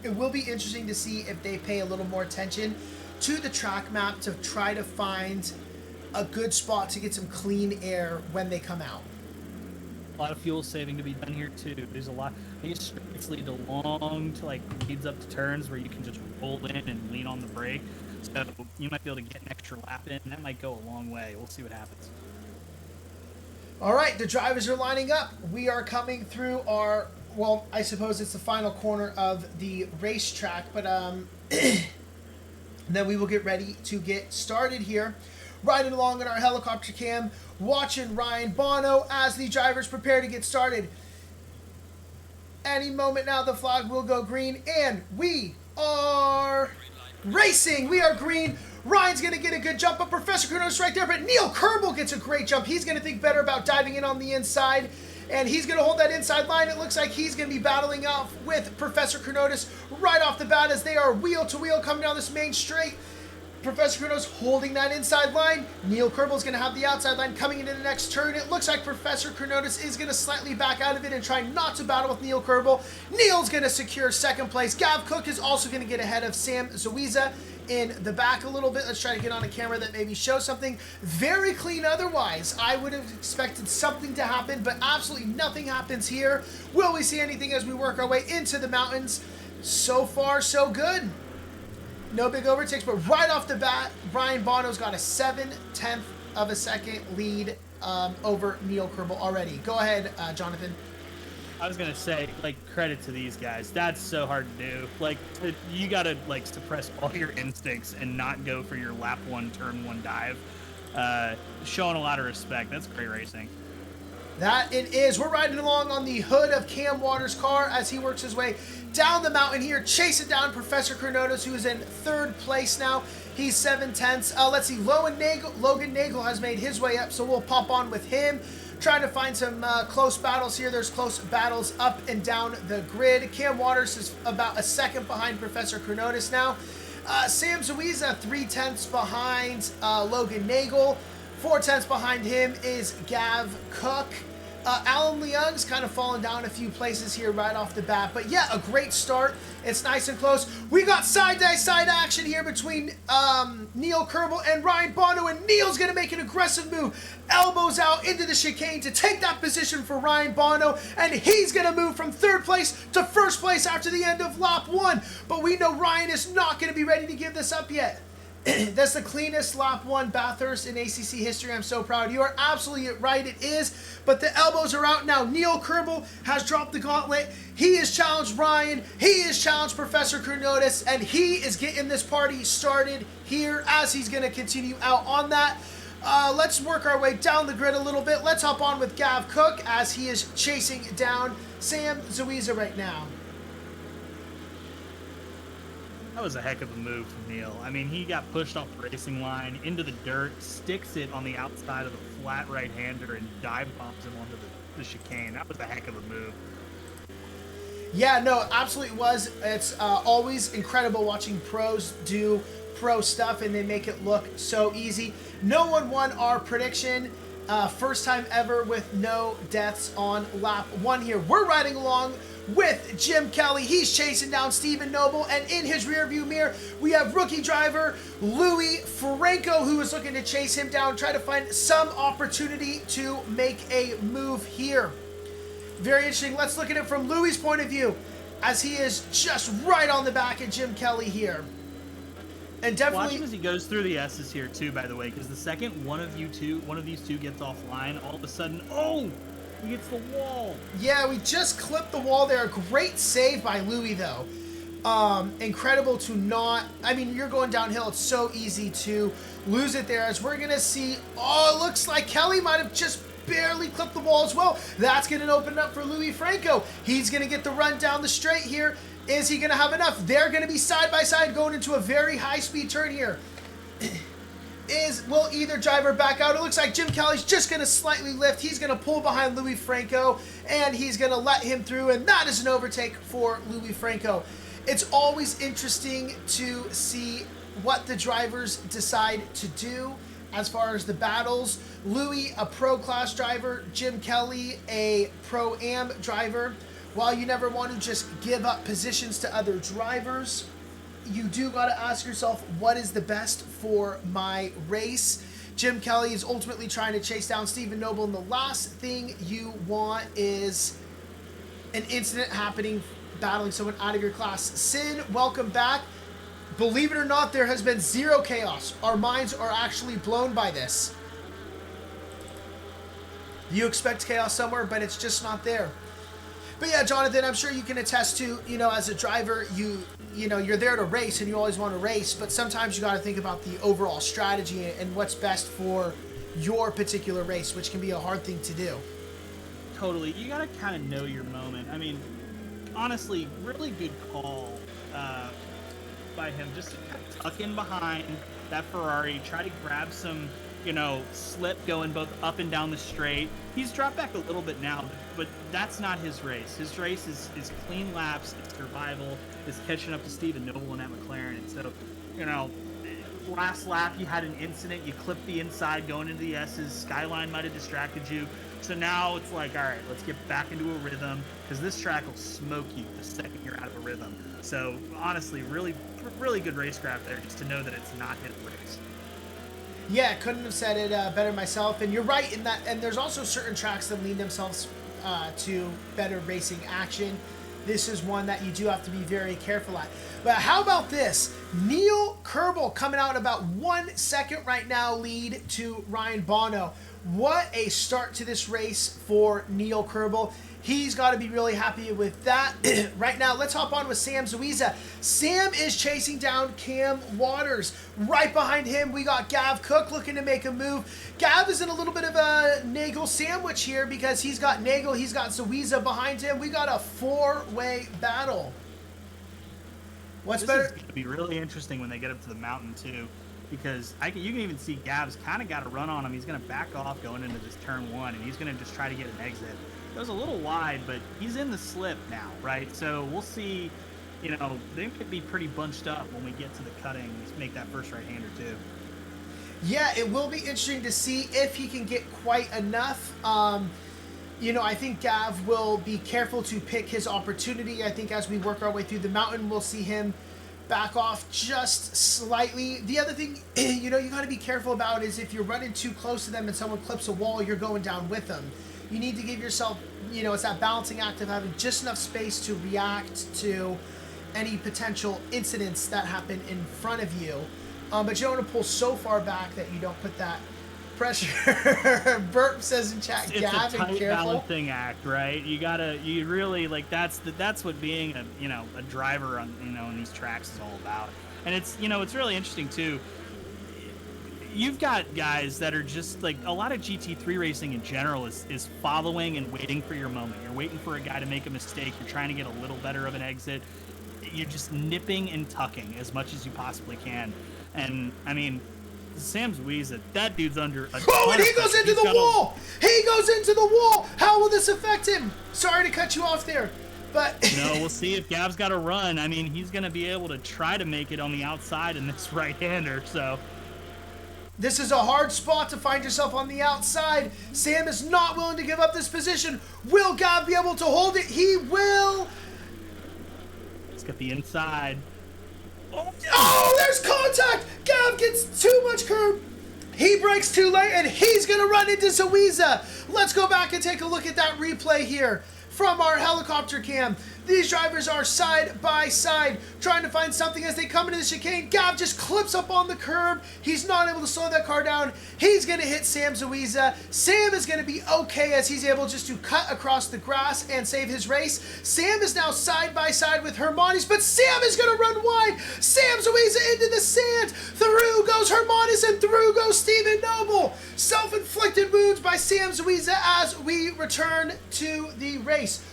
It will be interesting to see if they pay a little more attention to the track map to try to find a good spot to get some clean air when they come out. A lot of fuel saving to be done here too. There's a lot. These streets lead leads up to turns where you can just roll in and lean on the brake. So you might be able to get an extra lap in, and that might go a long way. We'll see what happens. All right, the drivers are lining up. We are coming through I suppose it's the final corner of the racetrack, but then we will get ready to get started here. Riding along in our helicopter cam, watching Ryan Bono as the drivers prepare to get started. Any moment now, the flag will go green, and we are racing. We are green. Ryan's going to get a good jump, but Professor Kuno's right there, but Neil Kerbel gets a great jump. He's going to think better about diving in on the inside, and he's going to hold that inside line. It looks like he's going to be battling off with Professor Kunotis right off the bat as they are wheel to wheel coming down this main straight. Professor Kronos holding that inside line. Neil Kerbel's going to have the outside line coming into the next turn. It looks like Professor Kronos is going to slightly back out of it and try not to battle with Neil Kerbel. Neil's going to secure second place. Gav Cook is also going to get ahead of Sam Zawiza in the back a little bit. Let's try to get on a camera that maybe shows something. Very clean otherwise. I would have expected something to happen, but absolutely nothing happens here. Will we see anything as we work our way into the mountains? So far, so good. No big overtakes, but right off the bat, Ryan Bono's got a 7/10 of a second lead over Neil Kerbel already. Go ahead, Jonathan. I was gonna say, like, credit to these guys. That's so hard to do. Like, you gotta like suppress all your instincts and not go for your lap one, turn one dive. Showing a lot of respect. That's great racing. That it is. We're riding along on the hood of Cam Waters' car as he works his way down the mountain here, chasing down Professor Kronos, who is in third place now. He's 7/10. Let's see. Logan Nagel has made his way up, so we'll pop on with him. Trying to find some close battles here. There's close battles up and down the grid. Cam Waters is about a second behind Professor Kronos now. Sam Zawiza 3/10 behind Logan Nagel. 4/10 behind him is Gav Cook. Alan Leung's kind of fallen down a few places here right off the bat. But yeah, a great start. It's nice and close. We got side-by-side action here between Neil Kerbel and Ryan Bono. And Neil's going to make an aggressive move. Elbows out into the chicane to take that position for Ryan Bono. And he's going to move from third place to first place after the end of lap one. But we know Ryan is not going to be ready to give this up yet. That's the cleanest lap one Bathurst in ACC history. I'm so proud. You are absolutely right. It is. But the elbows are out now. Neil Kerbel has dropped the gauntlet. He has challenged Ryan. He has challenged Professor Kronos. And he is getting this party started here as he's going to continue out on that. Let's work our way down the grid a little bit. Let's hop on with Gav Cook as he is chasing down Sam Zawiza right now. That was a heck of a move from Neil. I mean, he got pushed off the racing line into the dirt, sticks it on the outside of the flat right-hander, and dive bombs him onto the chicane. That was a heck of a move. Yeah, no, absolutely was. It's always incredible watching pros do pro stuff, and they make it look so easy. No one won our prediction. First time ever with no deaths on lap one here. We're riding along with Jim Kelly. He's chasing down Stephen Noble, and in his rearview mirror, we have rookie driver Louis Franco, who is looking to chase him down, try to find some opportunity to make a move here. Very interesting. Let's look at it from Louis' point of view, as he is just right on the back of Jim Kelly here. And definitely watch him as he goes through the S's here too, by the way, because the second one of these two gets offline, all of a sudden, oh, he gets the wall. Yeah, we just clipped the wall there. Great save by Louis, though. Incredible to not... I mean, you're going downhill. It's so easy to lose it there. As we're going to see... Oh, it looks like Kelly might have just barely clipped the wall as well. That's going to open up for Louis Franco. He's going to get the run down the straight here. Is he going to have enough? They're going to be side by side going into a very high-speed turn here. Will either driver back out? It looks like Jim Kelly's just going to slightly lift. He's going to pull behind Louis Franco, and he's going to let him through, and that is an overtake for Louis Franco. It's always interesting to see what the drivers decide to do as far as the battles. Louis, a pro-class driver. Jim Kelly, a pro-am driver. While you never want to just give up positions to other drivers, you do got to ask yourself, what is the best for my race? Jim Kelly is ultimately trying to chase down Stephen Noble, and the last thing you want is an incident happening, battling someone out of your class. Sin, welcome back. Believe it or not, there has been zero chaos. Our minds are actually blown by this. You expect chaos somewhere, but it's just not there. But yeah, Jonathan, I'm sure you can attest to, as a driver, you're there to race and you always want to race, but sometimes you got to think about the overall strategy and what's best for your particular race, which can be a hard thing to do. Totally. You got to kind of know your moment. I mean, honestly, really good call by him, just to kind of tuck in behind that Ferrari, try to grab some, slip going both up and down the straight. He's dropped back a little bit now, but that's not his race. His race is clean laps, it's survival, it's catching up to Stephen Noble and that McLaren. And so, last lap you had an incident, you clipped the inside going into the S's, Skyline might have distracted you. So now it's like, all right, let's get back into a rhythm, because this track will smoke you the second you're out of a rhythm. So honestly, really, really good racecraft there, just to know that it's not his race. Yeah, couldn't have said it better myself. And you're right in that. And there's also certain tracks that lean themselves to better racing action. This is one that you do have to be very careful at. But how about this? Neil Kerbel coming out about 1 second right now, lead to Ryan Bono. What a start to this race for Neil Kerbel. He's got to be really happy with that. Right now, let's hop on with Sam Zuiza. Sam is chasing down Cam Waters. Right behind him, we got Gav Cook looking to make a move. Gav is in a little bit of a Nagel sandwich here because he's got Nagel, he's got Zuiza behind him. We got a 4-way battle. What's better? This is going to be really interesting when they get up to the mountain, too, because you can even see Gav's kind of got a run on him. He's going to back off going into this turn 1, and he's going to just try to get an exit. It was a little wide, but he's in the slip now, right? So we'll see, they could be pretty bunched up when we get to the cutting, make that first right-hander too. Yeah, it will be interesting to see if he can get quite enough. I think Gav will be careful to pick his opportunity. I think as we work our way through the mountain, we'll see him back off just slightly. The other thing, you got to be careful about is if you're running too close to them and someone clips a wall, you're going down with them. You need to give yourself, it's that balancing act of having just enough space to react to any potential incidents that happen in front of you. But you don't want to pull so far back that you don't put that pressure. Burp says in chat, it's Gavin, a tight careful. balancing act, right? You really, that's what being a driver on, in these tracks is all about. And it's really interesting too. You've got guys that are just like a lot of GT3 racing in general is following and waiting for your moment. You're waiting for a guy to make a mistake. You're trying to get a little better of an exit. You're just nipping and tucking as much as you possibly can. And I mean, Sam Zuiza, that dude's under a Oh, and he goes into the wall! He goes into the wall! How will this affect him? Sorry to cut you off there, but... No, we'll see if Gav's got a run. I mean, he's going to be able to try to make it on the outside in this right-hander, so... This is a hard spot to find yourself on the outside. Sam is not willing to give up this position. Will Gav be able to hold it? He will! Let's get the inside. Oh, there's contact! Gav gets too much curb. He breaks too late, and he's going to run into Zuiza. Let's go back and take a look at that replay here from our helicopter cam. These drivers are side by side, trying to find something as they come into the chicane. Gav just clips up on the curb. He's not able to slow that car down. He's going to hit Sam Zuiza. Sam is going to be okay as he's able just to cut across the grass and save his race. Sam is now side by side with Hermanis, but Sam is going to run wide. Sam Zuiza into the sand. Through goes Hermanis, and through goes Stephen Noble. Self-inflicted wounds by Sam Zuiza as we return to the race.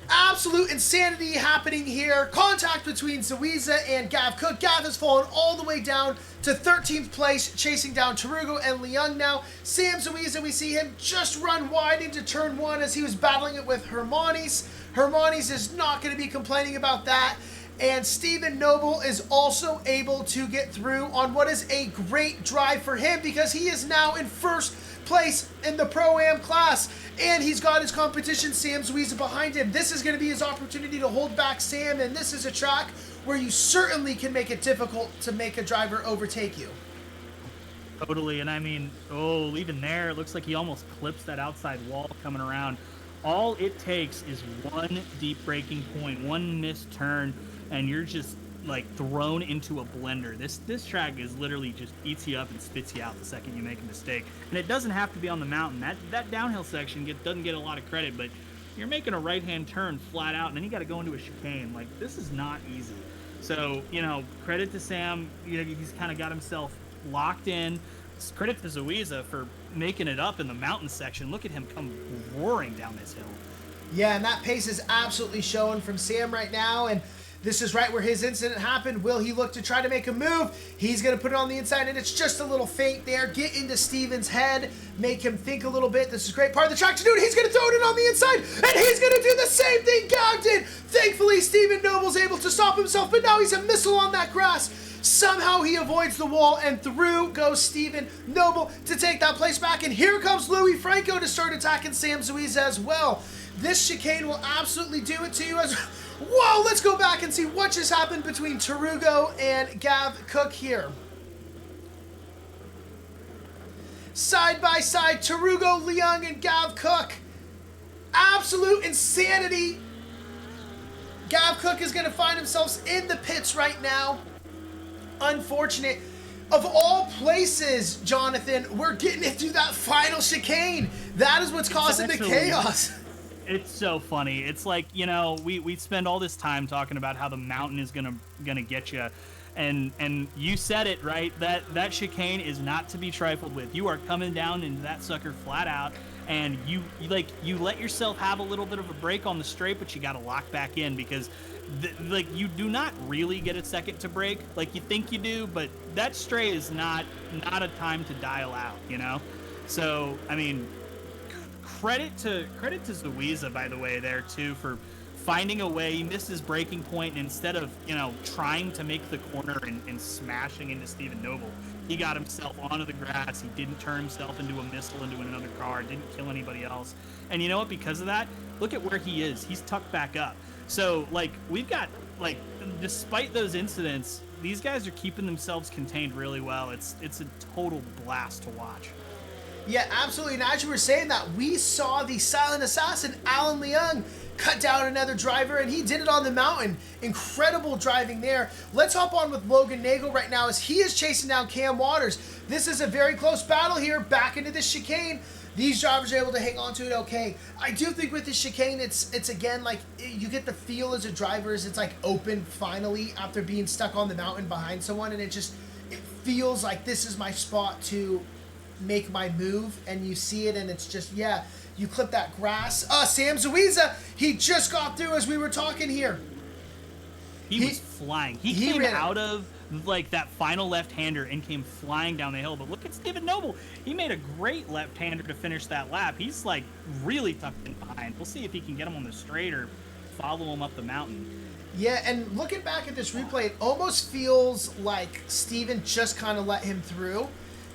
Absolute insanity happening here. Contact between Zuiza and Gav Cook. Gav has fallen all the way down to 13th place, chasing down Tarugo and Leung now. Sam Zuiza, we see him just run wide into turn 1 as he was battling it with Hermanis. Hermanis is not going to be complaining about that. And Stephen Noble is also able to get through on what is a great drive for him because he is now in first place in the Pro-Am class. And he's got his competition, Sam Zuiza, behind him. This is going to be his opportunity to hold back Sam, and this is a track where you certainly can make it difficult to make a driver overtake you. Totally, and I mean, even there, it looks like he almost clips that outside wall coming around. All it takes is one deep braking point, one missed turn, and you're just like thrown into a blender. This track is literally just eats you up and spits you out the second you make a mistake. And it doesn't have to be on the mountain. That downhill section doesn't get a lot of credit, but you're making a right-hand turn flat out, and then you got to go into a chicane. Like, this is not easy. So, credit to Sam. He's kind of got himself locked in. Credit to Zuiza for making it up in the mountain section. Look at him come roaring down this hill. Yeah, and that pace is absolutely showing from Sam right now. And This is right where his incident happened. Will he look to try to make a move? He's going to put it on the inside, and it's just a little feint there. Get into Steven's head, make him think a little bit. This is a great part of the track to do it. He's going to throw it in on the inside, and he's going to do the same thing Gav did. Thankfully, Steven Noble's able to stop himself, but now he's a missile on that grass. Somehow he avoids the wall, and through goes Steven Noble to take that place back. And here comes Louis Franco to start attacking Sam Zuiza as well. This chicane will absolutely do it to you as... Whoa, let's go back and see what just happened between Tarugo and Gav Cook here. Side by side, Tarugo Leung and Gav Cook. Absolute insanity. Gav Cook is going to find himself in the pits right now. Unfortunate. Of all places, Jonathan, we're getting into that final chicane. That is what's causing the chaos. It's so funny. It's like, you know, we spend all this time talking about how the mountain is gonna get you, and you said it right. That chicane is not to be trifled with. You are coming down into that sucker flat out, and you let yourself have a little bit of a break on the straight, but you got to lock back in because like you do not really get a second to break like you think you do, but that straight is not a time to dial out, you know. So I mean, credit to Zuiza, by the way, there too, for finding a way. He missed his breaking point, and instead of, you know, trying to make the corner and smashing into Steven Noble, he got himself onto the grass. He didn't turn himself into a missile into another car, didn't kill anybody else. And you know what? Because of that, look at where he is. He's tucked back up. So, like, we've got, like, despite those incidents, these guys are keeping themselves contained really well. It's a total blast to watch. Yeah, absolutely. And as you were saying that, we saw the silent assassin, Alan Leung, cut down another driver, and he did it on the mountain. Incredible driving there. Let's hop on with Logan Nagel right now as he is chasing down Cam Waters. This is a very close battle here, back into this chicane. These drivers are able to hang on to it okay. I do think with this chicane, it's again, like, you get the feel as a driver as it's like open finally after being stuck on the mountain behind someone, and it feels like this is my spot to make my move, and you see it, and it's just, yeah, you clip that grass. Sam Zuiza, he just got through as we were talking here. He was flying. He came out of, like, that final left-hander and came flying down the hill. But look at Steven Noble. He made a great left-hander to finish that lap. He's, like, really tucked in behind. We'll see if he can get him on the straight or follow him up the mountain. Yeah, and looking back at this replay, it almost feels like Steven just kind of let him through.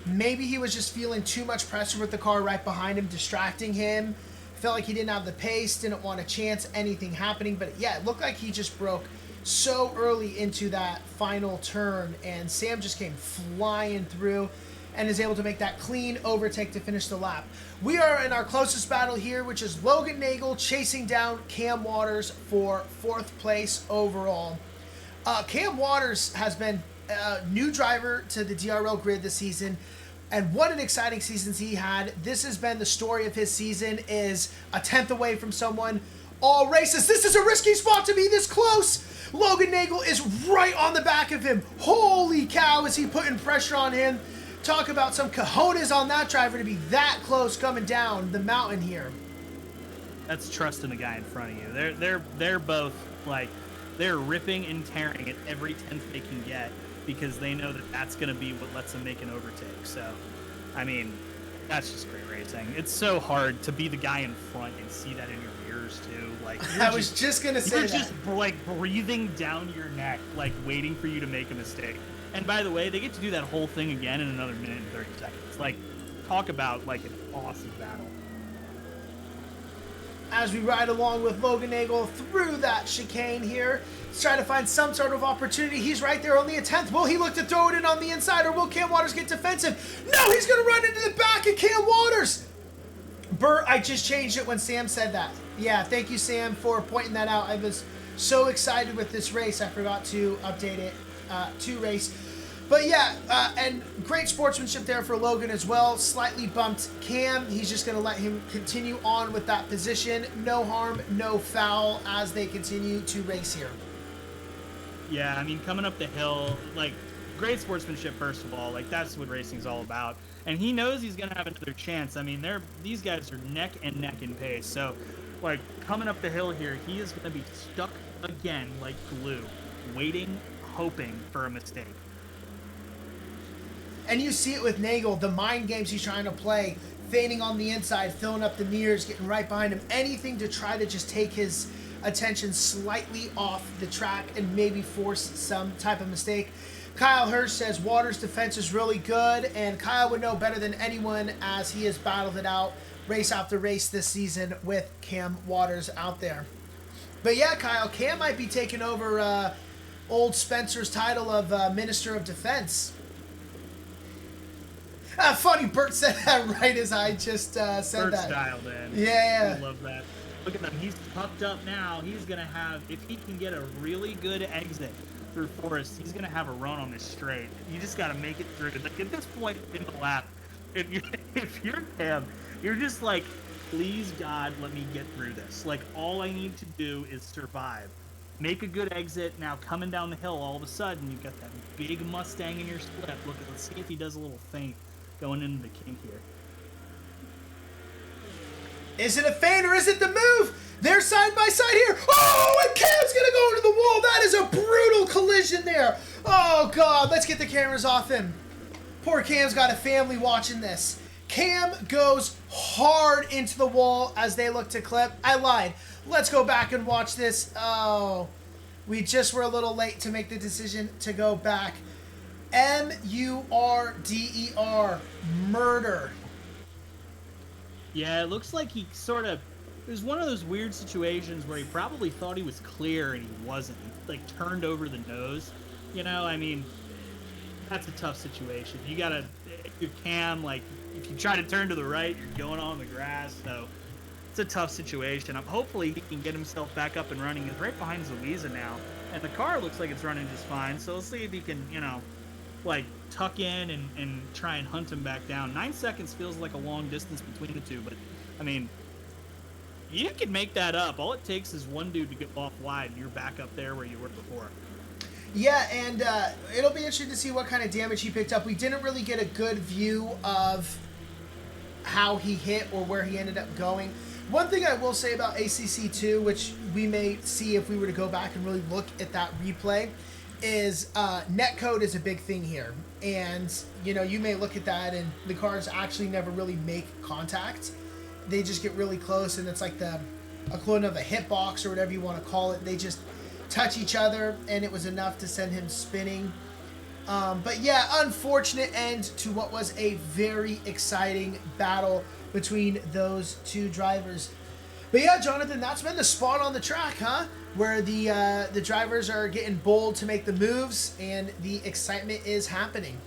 Maybe he was just feeling too much pressure with the car right behind him, distracting him. Felt like he didn't have the pace, didn't want to chance anything happening. But yeah, it looked like he just broke so early into that final turn, and Sam just came flying through and is able to make that clean overtake to finish the lap. We are in our closest battle here, which is Logan Nagel chasing down Cam Waters for 4th place overall. Cam Waters has been a new driver to the DRL grid this season, and what an exciting season he had. This has been the story of his season, is a 10th away from someone all races. This is a risky spot to be this close. Logan Nagel is right on the back of him. Holy cow, is he putting pressure on him. Talk about some cojones on that driver to be that close coming down the mountain here. That's trusting the guy in front of you. They're both, like, they're ripping and tearing at every 10th they can get, because they know that that's going to be what lets them make an overtake. So, I mean, that's just great racing. It's so hard to be the guy in front and see that in your ears, too. Like, I was just going to say that. You're just, like, breathing down your neck, like, waiting for you to make a mistake. And by the way, they get to do that whole thing again in another minute and 30 seconds. Like, talk about, like, an awesome battle. As we ride along with Logan Nagel through that chicane here, he's trying to find some sort of opportunity. He's right there, only a 10th. Will he look to throw it in on the inside, or will Cam Waters get defensive? No, he's going to run into the back of Cam Waters. Bert, I just changed it when Sam said that. Yeah, thank you, Sam, for pointing that out. I was so excited with this race, I forgot to update it to race. But yeah, and great sportsmanship there for Logan as well. Slightly bumped Cam. He's just going to let him continue on with that position. No harm, no foul as they continue to race here. Yeah, I mean, coming up the hill, like, great sportsmanship, first of all. Like, that's what racing's all about. And he knows he's going to have another chance. I mean, these guys are neck and neck in pace. So, like, coming up the hill here, he is going to be stuck again, like glue, waiting, hoping for a mistake. And you see it with Nagel, the mind games he's trying to play, feigning on the inside, filling up the mirrors, getting right behind him, anything to try to just take his attention slightly off the track and maybe force some type of mistake. Kyle Hirsch says Waters' defense is really good, and Kyle would know better than anyone as he has battled it out race after race this season with Cam Waters out there. But yeah, Kyle, Cam might be taking over old Spencer's title of Minister of Defense. Funny, Bert said that right as I just said Bert's that. dialed in. Yeah. I love that. Look at him. He's puffed up now. He's going to have, if he can get a really good exit through Forest, he's going to have a run on this straight. You just got to make it through. Like at this point in the lap, if you're Cam, you're just like, please God, let me get through this. Like all I need to do is survive. Make a good exit. Now coming down the hill, all of a sudden you've got that big Mustang in your split. Let's see if he does a little feint going into the kink here. Is it a feint or is it the move? They're side by side here. Oh, and Cam's going to go into the wall. That is a brutal collision there. Oh, God. Let's get the cameras off him. Poor Cam's got a family watching this. Cam goes hard into the wall as they look to clip. I lied. Let's go back and watch this. Oh, we just were a little late to make the decision to go back. M-U-R-D-E-R. Murder. Yeah, it looks like he sort of... It was one of those weird situations where he probably thought he was clear and he wasn't. He, like, turned over the nose. You know, I mean, that's a tough situation. You gotta... If you can, like, if you try to turn to the right, you're going on the grass, so... It's a tough situation. Hopefully he can get himself back up and running. He's right behind Louisa now. And the car looks like it's running just fine, so let's see if he can, you know... like tuck in and try and hunt him back down. 9 seconds feels like a long distance between the two, but I mean, you can make that up. All it takes is one dude to get off wide and you're back up there where you were before. Yeah, and it'll be interesting to see what kind of damage he picked up. We didn't really get a good view of how he hit or where he ended up going. One thing I will say about ACC2, which we may see if we were to go back and really look at that replay, is netcode is a big thing here. And, you know, you may look at that and the cars actually never really make contact. They just get really close and it's like the equivalent of a hitbox or whatever you want to call it. They just touch each other and it was enough to send him spinning. But yeah, unfortunate end to what was a very exciting battle between those two drivers. But yeah, Jonathan, that's been the spot on the track, huh? Where the drivers are getting bold to make the moves and the excitement is happening.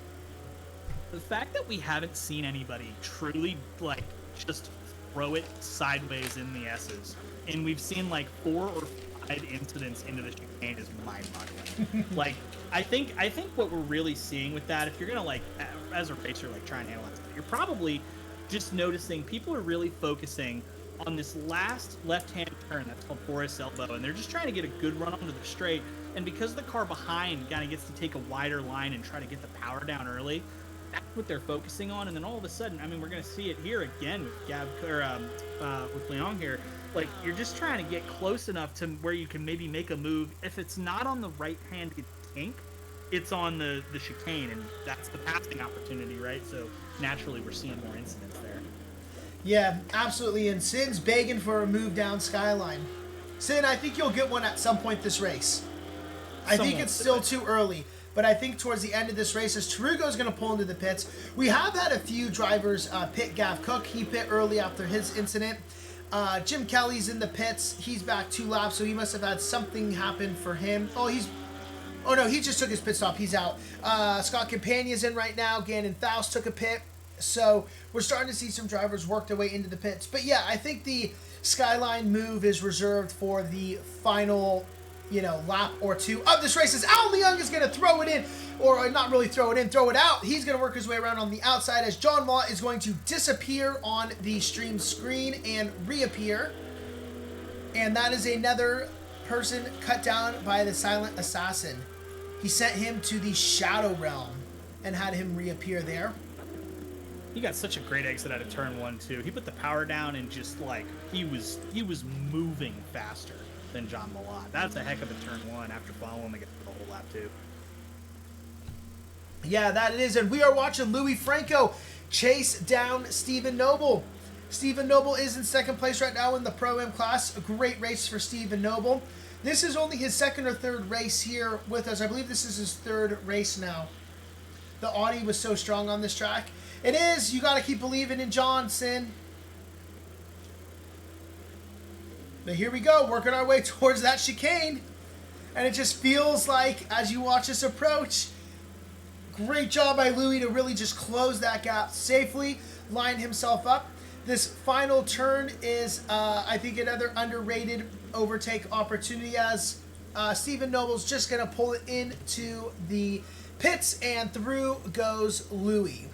The fact that we haven't seen anybody truly, like, just throw it sideways in the S's, and we've seen, like, 4 or 5 incidents into the chicane is mind-boggling. Like, I think what we're really seeing with that, if you're going to, like, as a racer, like, try and analyze it, you're probably just noticing people are really focusing on this last left-hand turn that's called Forest Elbow, and they're just trying to get a good run onto the straight, and because the car behind kind of gets to take a wider line and try to get the power down early, that's what they're focusing on. And then all of a sudden, I mean, we're going to see it here again with Leon here. Like, you're just trying to get close enough to where you can maybe make a move. If it's not on the right-hand kink, it's on the chicane, and that's the passing opportunity, right? So naturally, we're seeing more incidents there. Yeah, absolutely. And Sin's begging for a move down Skyline. Sin, I think you'll get one at some point this race. I think it's still too early, but I think towards the end of this race, as Tarugo's going to pull into the pits, we have had a few drivers pit. Gav Cook, he pit early after his incident. Jim Kelly's in the pits. He's back 2 laps, so he must have had something happen for him. Oh, no, he just took his pit stop. He's out. Scott Campanya's in right now. Gannon Faust took a pit. So we're starting to see some drivers work their way into the pits. But yeah, I think the Skyline move is reserved for the final, lap or two of this race. As Al Leung is going to throw it in, or not really throw it in, throw it out. He's going to work his way around on the outside as John Mott is going to disappear on the stream screen and reappear. And that is another person cut down by the Silent Assassin. He sent him to the Shadow Realm and had him reappear there. He got such a great exit out of turn 1 too. He put the power down and just like he was moving faster. than John Malott. That's a heck of a turn one after following the whole lap too. Yeah, that it is. And we are watching Louis Franco chase down Stephen Noble. Stephen Noble is in second place right now in the Pro-Am class. A great race for Stephen Noble. This is only his second or third race here with us. I believe this is his third race now. The Audi was so strong on this track. It is. You got to keep believing in Johnson. But here we go, working our way towards that chicane. And it just feels like, as you watch us approach, great job by Louis to really just close that gap safely, line himself up. This final turn is, I think, another underrated overtake opportunity as Stephen Noble's just going to pull it into the pits, and through goes Louis.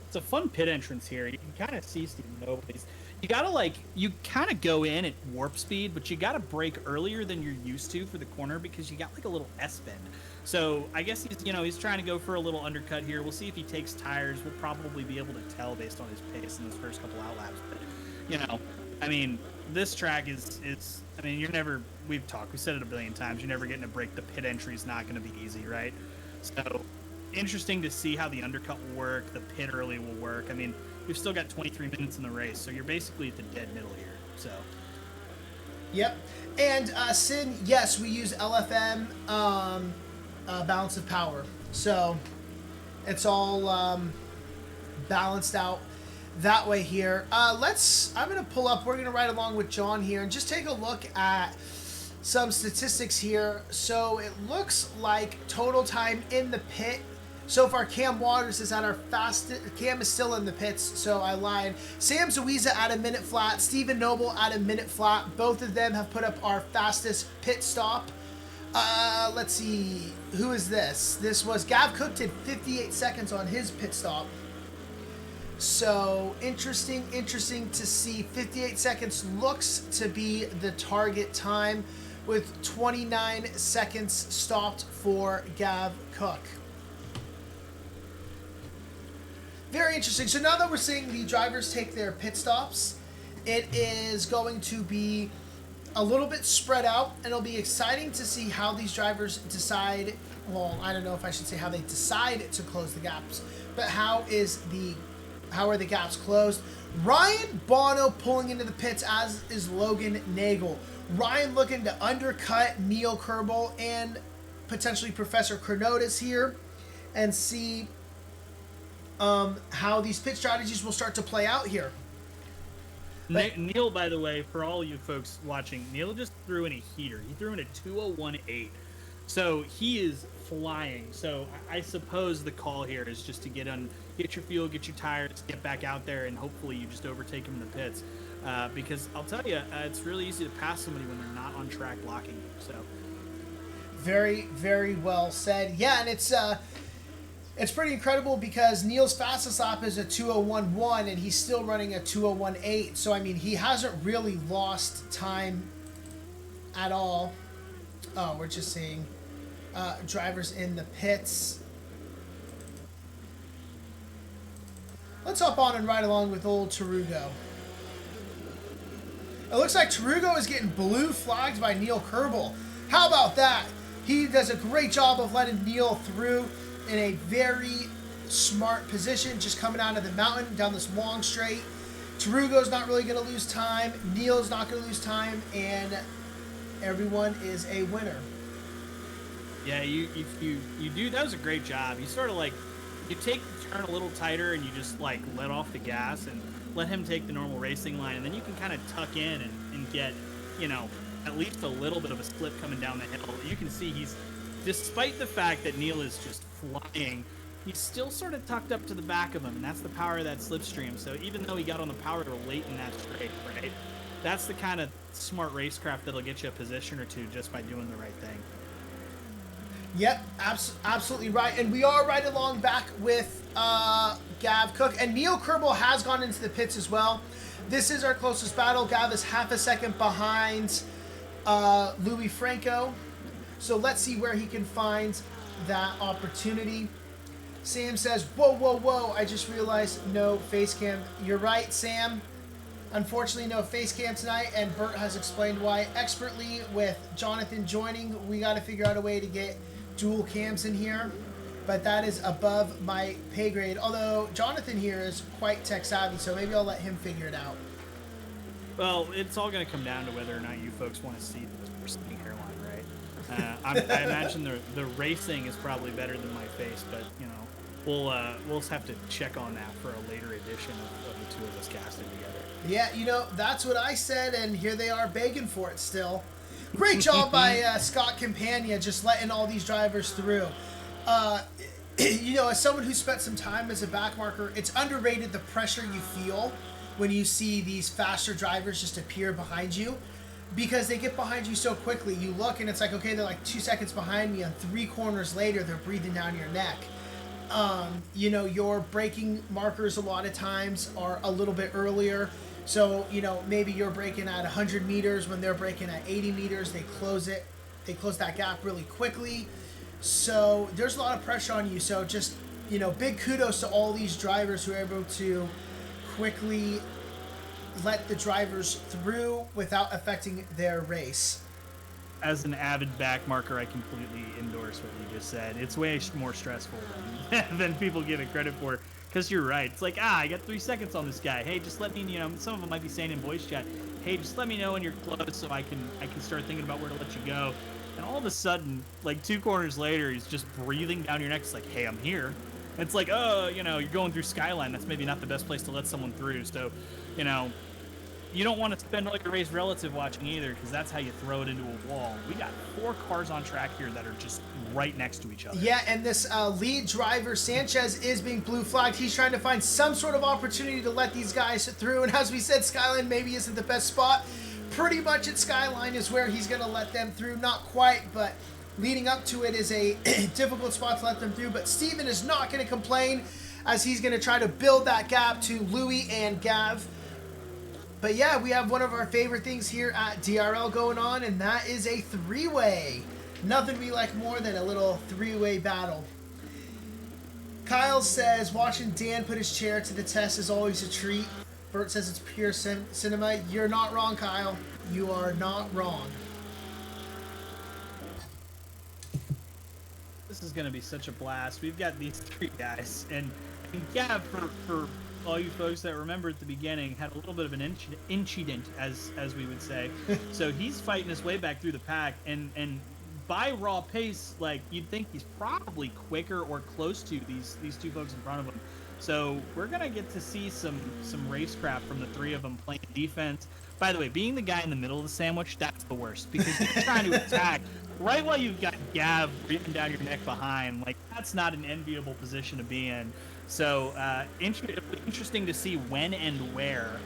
It's a fun pit entrance here. You can kind of see Stephen Noble. You gotta you kind of go in at warp speed, but you gotta brake earlier than you're used to for the corner because you got like a little S bend. So I guess he's trying to go for a little undercut here. We'll see if he takes tires. We'll probably be able to tell based on his pace in those first couple out laps. But I mean, this track is I mean, we've said it a billion times. You're never getting a break. The pit entry is not going to be easy, right? So interesting to see how the undercut will work. The pit early will work. I mean, we've still got 23 minutes in the race, so you're basically at the dead middle here. So. Yep. And Sin, yes, we use LFM balance of power, so it's all balanced out that way here. I'm going to pull up. We're going to ride along with John here and just take a look at some statistics here. So it looks like total time in the pit. So far, Cam Waters is at our fastest. Cam is still in the pits, so I lied. Sam Zuiza at a minute flat. Stephen Noble at a minute flat. Both of them have put up our fastest pit stop. Let's see. Who is this? This was Gav Cook did 58 seconds on his pit stop. So interesting to see. 58 seconds looks to be the target time with 29 seconds stopped for Gav Cook. Very interesting. So now that we're seeing the drivers take their pit stops, it is going to be a little bit spread out, and it'll be exciting to see how these drivers decide. Well, I don't know if I should say how they decide to close the gaps, but how are the gaps closed? Ryan Bono pulling into the pits, as is Logan Nagel. Ryan looking to undercut Neil Kerbal and potentially Professor Chronotis here, and see how these pit strategies will start to play out here. Neil, by the way, for all you folks watching, Neil just threw in a heater. He threw in a 2:01.8. So he is flying. So I suppose the call here is just to get your fuel, get your tires, get back out there, and hopefully you just overtake him in the pits. Because I'll tell you, it's really easy to pass somebody when they're not on track blocking you. So very, very well said. Yeah, and it's pretty incredible because Neil's fastest lap is a 2:01.1 and he's still running a 2:01.8. So, I mean, he hasn't really lost time at all. Oh, we're just seeing drivers in the pits. Let's hop on and ride along with old Tarugo. It looks like Tarugo is getting blue flagged by Neil Kerbal. How about that? He does a great job of letting Neil through in a very smart position, just coming out of the mountain down this long straight. Tarugo's not really going to lose time. Neil's not going to lose time, and everyone is a winner. Yeah, you do. That was a great job. You sort of you take the turn a little tighter, and you just let off the gas and let him take the normal racing line, and then you can kind of tuck in and get at least a little bit of a slip coming down the hill. You can see despite the fact that Neil is just flying, he's still sort of tucked up to the back of him, and that's the power of that slipstream. So even though he got on the power late in that straight, right, that's the kind of smart racecraft that'll get you a position or two just by doing the right thing. Yep, absolutely right. And we are right along back with Gav Cook. And Neil Kerbal has gone into the pits as well. This is our closest battle. Gav is half a second behind Louis Franco. So let's see where he can find that opportunity. Sam says, whoa, I just realized no face cam. You're right, Sam. Unfortunately, no face cam tonight, and Bert has explained why expertly with Jonathan joining. We got to figure out a way to get dual cams in here, but that is above my pay grade. Although Jonathan here is quite tech savvy, so maybe I'll let him figure it out. Well, it's all going to come down to whether or not you folks want to see the receding hairline, right? I imagine the racing is probably better than my face, but you know, we'll have to check on that for a later edition of the two of us casting together. Yeah, you know, that's what I said, and here they are begging for it still. Great job by Scott Campagna just letting all these drivers through. You know, as someone who spent some time as a backmarker, it's underrated the pressure you feel when you see these faster drivers just appear behind you, because they get behind you so quickly. You look and it's like, okay, they're like 2 seconds behind me, and 3 corners later, they're breathing down your neck. You know, your braking markers a lot of times are a little bit earlier. So, you know, maybe you're braking at 100 meters when they're braking at 80 meters. They close that gap really quickly. So there's a lot of pressure on you. So just, you know, big kudos to all these drivers who are able to quickly let the drivers through without affecting their race. As an avid back marker, I completely endorse what you just said. It's way more stressful than people give it credit for. Because you're right. It's like, I got 3 seconds on this guy. Hey, just let me, you know, some of them might be saying in voice chat, hey, just let me know when you're close so I can start thinking about where to let you go. And all of a sudden, like 2 corners later, he's just breathing down your neck. It's like, hey, I'm here. And it's like, oh, you know, you're going through Skyline. That's maybe not the best place to let someone through. So, you know, you don't want to spend all your race relative watching either, because that's how you throw it into a wall. We got 4 cars on track here that are just right next to each other. Yeah, and this lead driver, Sanchez, is being blue flagged. He's trying to find some sort of opportunity to let these guys through. And as we said, Skyline maybe isn't the best spot. Pretty much at Skyline is where he's going to let them through. Not quite, but leading up to it is a difficult spot to let them through. But Steven is not going to complain, as he's going to try to build that gap to Louis and Gav. But yeah, we have one of our favorite things here at DRL going on, and that is a 3-way. Nothing we like more than a little 3-way battle. Kyle says, watching Dan put his chair to the test is always a treat. Bert says it's pure cinema. You're not wrong, Kyle. You are not wrong. This is going to be such a blast. We've got these 3 guys, and yeah, for all you folks that remember at the beginning, had a little bit of an incident, as we would say. So he's fighting his way back through the pack, and by raw pace, like, you'd think he's probably quicker or close to these 2 folks in front of him. So we're gonna get to see some racecraft from the 3 of them playing defense. By the way, being the guy in the middle of the sandwich, that's the worst, because you're trying to attack right while you've got Gav breathing down your neck behind. Like, that's not an enviable position to be in. So interesting to see when and where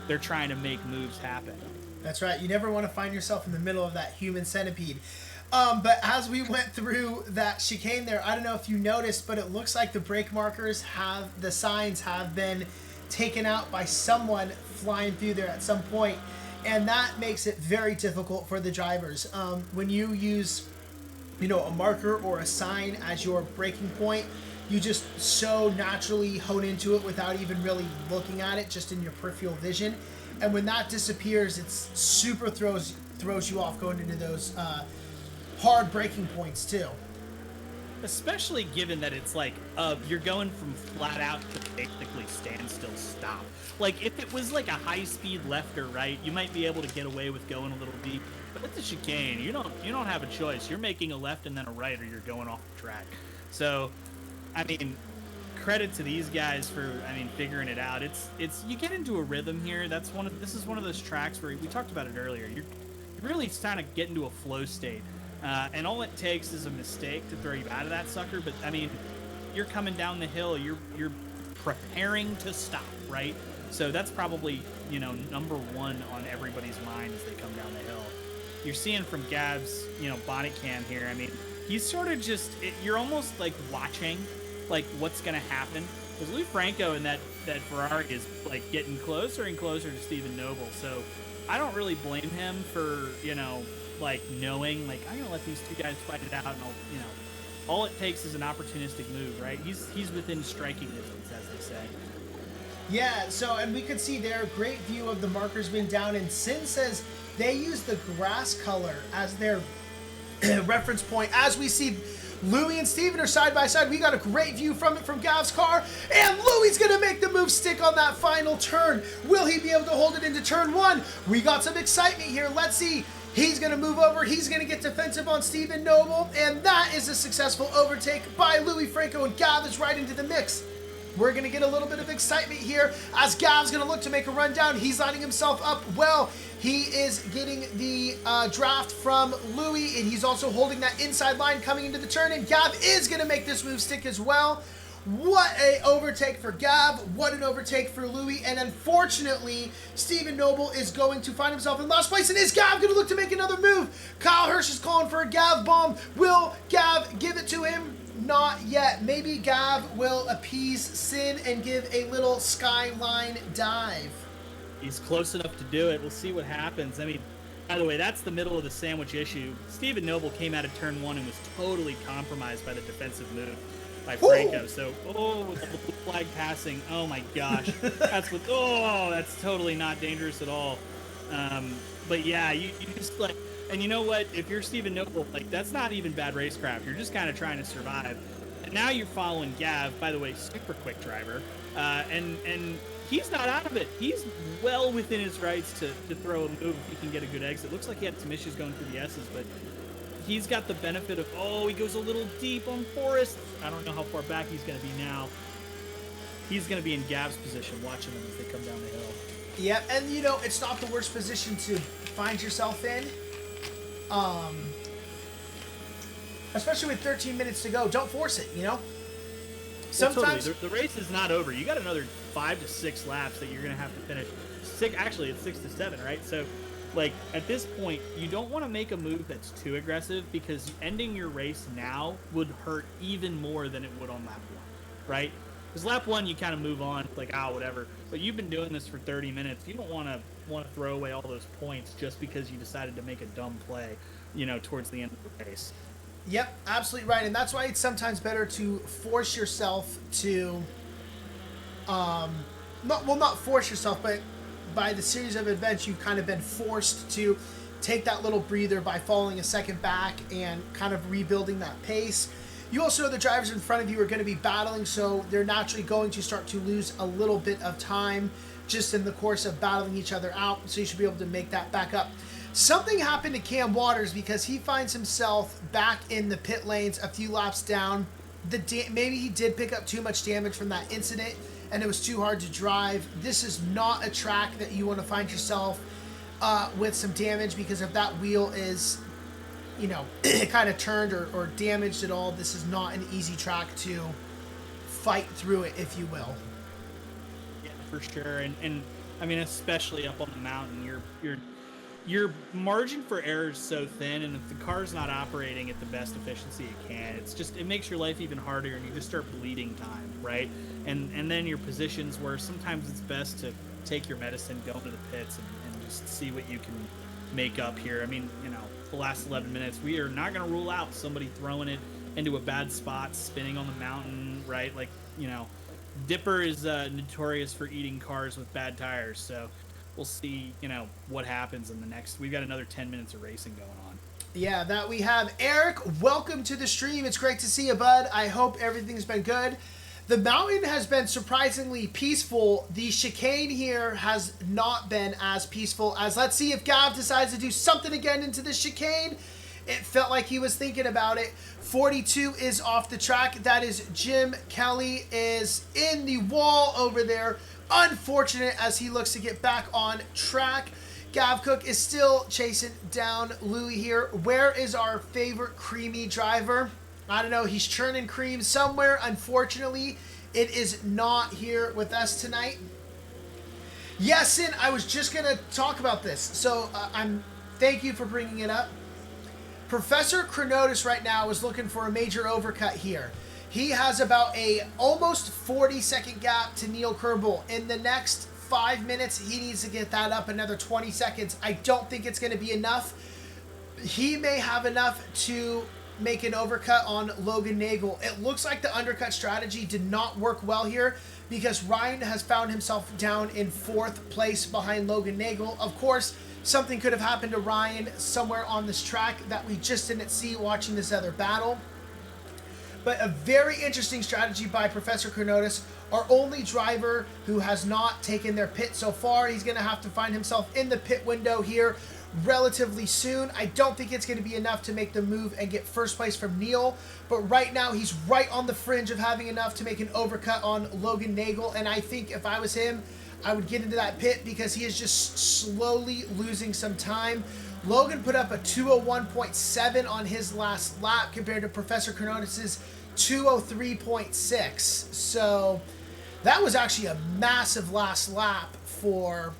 they're trying to make moves happen. That's right. You never want to find yourself in the middle of that human centipede. But as we went through that chicane there, I don't know if you noticed, but it looks like the brake markers the signs have been taken out by someone flying through there at some point. And that makes it very difficult for the drivers. When you use, you know, a marker or a sign as your braking point, you just so naturally hone into it without even really looking at it, just in your peripheral vision. And when that disappears, it's super throws you off going into those hard braking points too. Especially given that it's like you're going from flat out to basically standstill stop. Like, if it was like a high speed left or right, you might be able to get away with going a little deep. But with the chicane, you don't have a choice. You're making a left and then a right, or you're going off the track. So, I mean, credit to these guys for, figuring it out. It's you get into a rhythm here. This is one of those tracks where we talked about it earlier. You're really trying to get into a flow state, and all it takes is a mistake to throw you out of that sucker. But I mean, you're coming down the hill. You're preparing to stop, right? So that's probably, number 1 on everybody's mind as they come down the hill. You're seeing from Gav's, body cam here. I mean, he's sort of you're almost like watching, like, what's going to happen. Because Lou Franco in that Ferrari is, like, getting closer and closer to Stephen Noble. So I don't really blame him for, like, knowing, like, I'm going to let these 2 guys fight it out. And all it takes is an opportunistic move, right? He's within striking distance, as they say. Yeah, so, and we could see there, great view of the markers being down, and Sin says they use the grass color as their reference point. As we see Louis and Steven are side by side, we got a great view from it from Gav's car, and Louis gonna make the move stick on that final turn. Will he be able to hold it into turn one? We got some excitement here. Let's see. He's going to move over. He's going to get defensive on Stephen Noble. And that is a successful overtake by Louis Franco. And Gav is right into the mix. We're going to get a little bit of excitement here as Gav's going to look to make a run down. He's lining himself up well. He is getting the draft from Louis. And he's also holding that inside line coming into the turn. And Gav is going to make this move stick as well. What a overtake for Gav. What an overtake for Louis. And unfortunately, Stephen Noble is going to find himself in last place. And is Gav going to look to make another move? Kyle Hirsch is calling for a Gav bomb. Will Gav give it to him? Not yet. Maybe Gav will appease Sin and give a little skyline dive. He's close enough to do it. We'll see what happens. I mean, by the way, that's the middle of the sandwich issue. Stephen Noble came out of turn one and was totally compromised by the defensive move by Franco. Ooh. So, with the blue flag passing, oh my gosh, that's totally not dangerous at all. But yeah, you just like, and you know what? If you're Stephen Noble, like that's not even bad racecraft. You're just kind of trying to survive. And now you're following Gav, by the way, super quick driver, and he's not out of it. He's well within his rights to throw a move if he can get a good exit. Looks like he had some issues going through the S's, but he's got the benefit of, he goes a little deep on Forrest. I don't know how far back he's going to be now. He's going to be in Gav's position, watching them as they come down the hill. Yep, and you know, it's not the worst position to find yourself in. Especially with 13 minutes to go. Don't force it, you know? Sometimes... Totally. The race is not over. You got another 5 to 6 laps that you're going to have to finish. Actually, it's 6 to 7, right? So, like, at this point, you don't want to make a move that's too aggressive because ending your race now would hurt even more than it would on lap 1, right? Because lap 1, you kind of move on, like, whatever. But you've been doing this for 30 minutes. You don't want to throw away all those points just because you decided to make a dumb play, towards the end of the race. Yep, absolutely right. And that's why it's sometimes better to force yourself to, not force yourself, but by the series of events, you've kind of been forced to take that little breather by falling a second back and kind of rebuilding that pace. You also know the drivers in front of you are going to be battling, so they're naturally going to start to lose a little bit of time just in the course of battling each other out, so you should be able to make that back up. Something happened to Cam Waters because he finds himself back in the pit lanes a few laps down. Maybe he did pick up too much damage from that incident and it was too hard to drive. This is not a track that you want to find yourself with some damage, because if that wheel is, kind of turned or damaged at all, this is not an easy track to fight through it, if you will. Yeah, for sure. And I mean, especially up on the mountain, your margin for error is so thin, and if the car's not operating at the best efficiency it can, it makes your life even harder, and you just start bleeding time, right? And then your position's worse. Sometimes it's best to take your medicine, go into the pits, and just see what you can make up here. I mean, the last 11 minutes, we are not going to rule out somebody throwing it into a bad spot, spinning on the mountain, right? Like, Dipper is notorious for eating cars with bad tires, so we'll see, what happens in the next. We've got another 10 minutes of racing going on. Yeah, that we have. Eric, welcome to the stream. It's great to see you, bud. I hope everything's been good. The mountain has been surprisingly peaceful. The chicane here has not been as peaceful as, let's see if Gav decides to do something again into the chicane. It felt like he was thinking about it. 42 is off the track. That is Jim Kelly is in the wall over there. Unfortunate as he looks to get back on track. Gav Cook is still chasing down Louis here. Where is our favorite creamy driver? I don't know. He's churning cream somewhere. Unfortunately, it is not here with us tonight. Yes, Sin, I was just going to talk about this. So thank you for bringing it up. Professor Chronotis right now is looking for a major overcut here. He has about a almost 40-second gap to Neil Kerbel. In the next 5 minutes, he needs to get that up another 20 seconds. I don't think it's going to be enough. He may have enough to make an overcut on Logan Nagel. It looks like the undercut strategy did not work well here because Ryan has found himself down in 4th place behind Logan Nagel. Of course, something could have happened to Ryan somewhere on this track that we just didn't see watching this other battle. But a very interesting strategy by Professor Chronotis, our only driver who has not taken their pit so far. He's going to have to find himself in the pit window here relatively soon. I don't think it's going to be enough to make the move and get first place from Neil, but right now he's right on the fringe of having enough to make an overcut on Logan Nagel, and I think if I was him, I would get into that pit because he is just slowly losing some time. Logan put up a 201.7 on his last lap compared to Professor Chronotis' 203.6. So that was actually a massive last lap for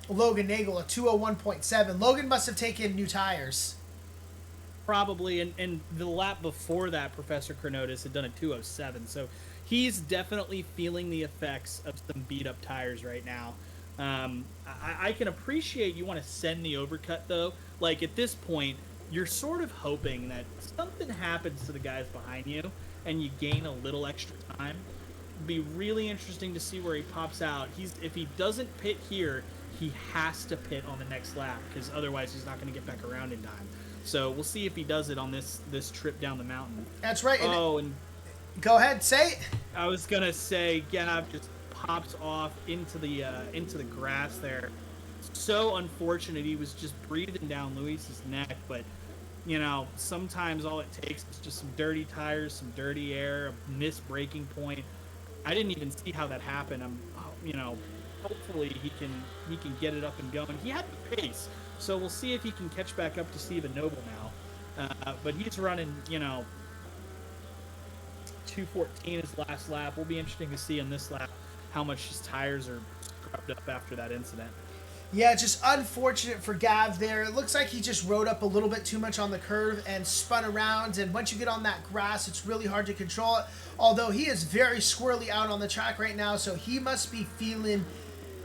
Logan Nagel, a 201.7. Logan must have taken new tires. Probably, and the lap before that, Professor Chronotis had done a 207, so he's definitely feeling the effects of some beat-up tires right now. I can appreciate you want to send the overcut, though. Like, at this point, you're sort of hoping that something happens to the guys behind you, and you gain a little extra time. It'd be really interesting to see where he pops out. If he doesn't pit here, he has to pit on the next lap, because otherwise he's not going to get back around in time. So we'll see if he does it on this trip down the mountain. That's right. And go ahead, say it. I was gonna say Gav just pops off into the grass there. So unfortunate. He was just breathing down Luis's neck, but you know, sometimes all it takes is just some dirty tires, some dirty air, a missed braking point. I didn't even see how that happened. Hopefully he can get it up and going. He had the pace, so we'll see if he can catch back up to Steven Noble now. But he's running, 2:14 his last lap. Will be interesting to see on this lap how much his tires are scrubbed up after that incident. Yeah, just unfortunate for Gav there. It looks like he just rode up a little bit too much on the curve and spun around, and once you get on that grass, it's really hard to control it. Although he is very squirrely out on the track right now, so he must be feeling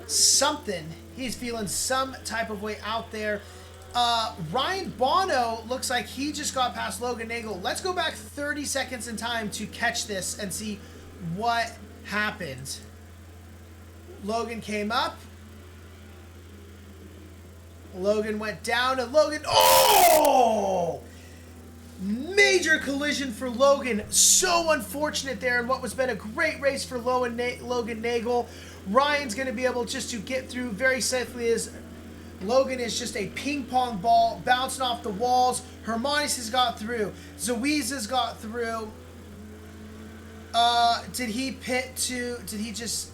something. He's feeling some type of way out there. Ryan Bono looks like he just got past Logan Nagel. Let's go back 30 seconds in time to catch this and see what happened. Logan came up. Logan went down, and Logan... Oh! Major collision for Logan. So unfortunate there in what was been a great race for Logan Nagel. Ryan's going to be able just to get through very safely as Logan is just a ping pong ball bouncing off the walls. Hermanis has got through. Zawiza's got through. Did he just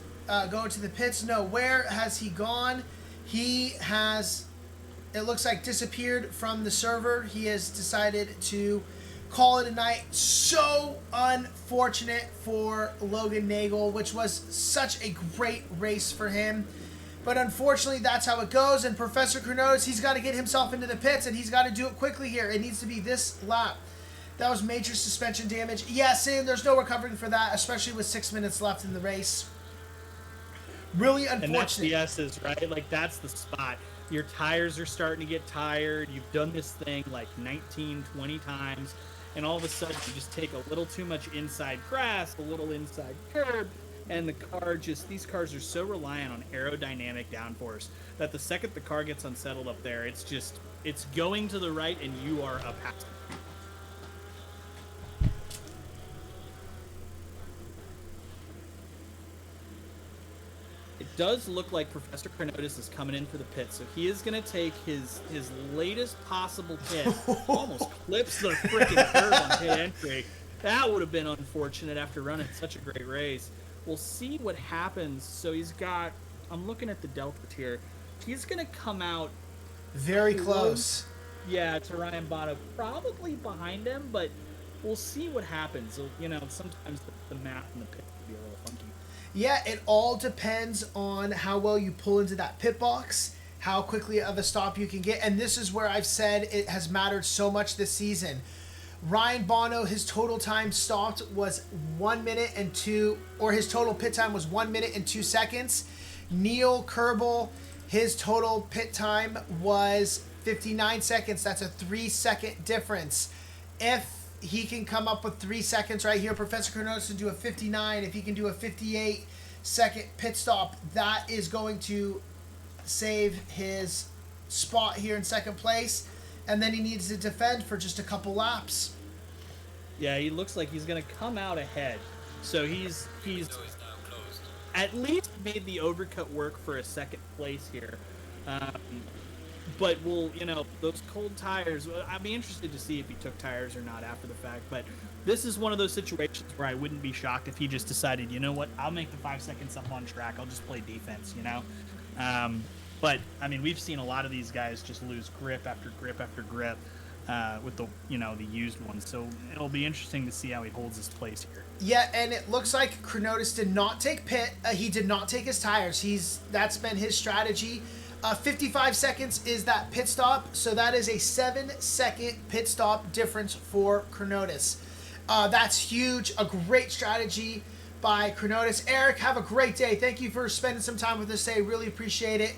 go into the pits? No. Where has he gone? He has... It looks like disappeared from the server. He has decided to call it a night. So unfortunate for Logan Nagel, which was such a great race for him. But unfortunately, that's how it goes. And Professor Chronotis, he's got to get himself into the pits, and he's got to do it quickly here. It needs to be this lap. That was major suspension damage. Yeah, Sam, there's no recovering for that, especially with 6 minutes left in the race. Really unfortunate. And that's the S's, right? Like, that's the spot. Your tires are starting to get tired. You've done this thing like 19, 20 times, and all of a sudden you just take a little too much inside grass, a little inside curb, and these cars are so reliant on aerodynamic downforce that the second the car gets unsettled up there, it's going to the right and you are a passenger. It does look like Professor Chronotis is coming in for the pit, so he is going to take his latest possible pit. Almost clips the freaking curve on pit entry. That would have been unfortunate after running such a great race. We'll see what happens. So I'm looking at the deltas here. He's going to come out very close. Yeah, to Ryan Bono, probably behind him, but we'll see what happens. So, sometimes the map and the pit can be a little funky. Yeah, it all depends on how well you pull into that pit box, how quickly of a stop you can get, and this is where I've said it has mattered so much this season. Ryan Bono, his total time stopped was 1 minute and 2, or his total pit time was 1 minute and 2 seconds. Neil Kerbel, his total pit time was 59 seconds. That's a 3-second difference. if he can come up with 3 seconds right here, Professor Kronos can do a 59. If he can do a 58-second pit stop, that is going to save his spot here in second place. And then he needs to defend for just a couple laps. Yeah, he looks like he's going to come out ahead. So he's at least made the overcut work for a second place here. But those cold tires, I'd be interested to see if he took tires or not after the fact. But this is one of those situations where I wouldn't be shocked if he just decided, you know what, I'll make the 5 seconds up on track. I'll just play defense, But, I mean, we've seen a lot of these guys just lose grip after grip after grip with the used ones. So it'll be interesting to see how he holds his place here. Yeah, and it looks like Kronotis did not take pit. He did not take his tires. That's been his strategy. 55 seconds is that pit stop, so that is a 7-second pit stop difference for Kronotis. That's huge. A great strategy by Kronotis. Eric, have a great day. Thank you for spending some time with us today. Really appreciate it.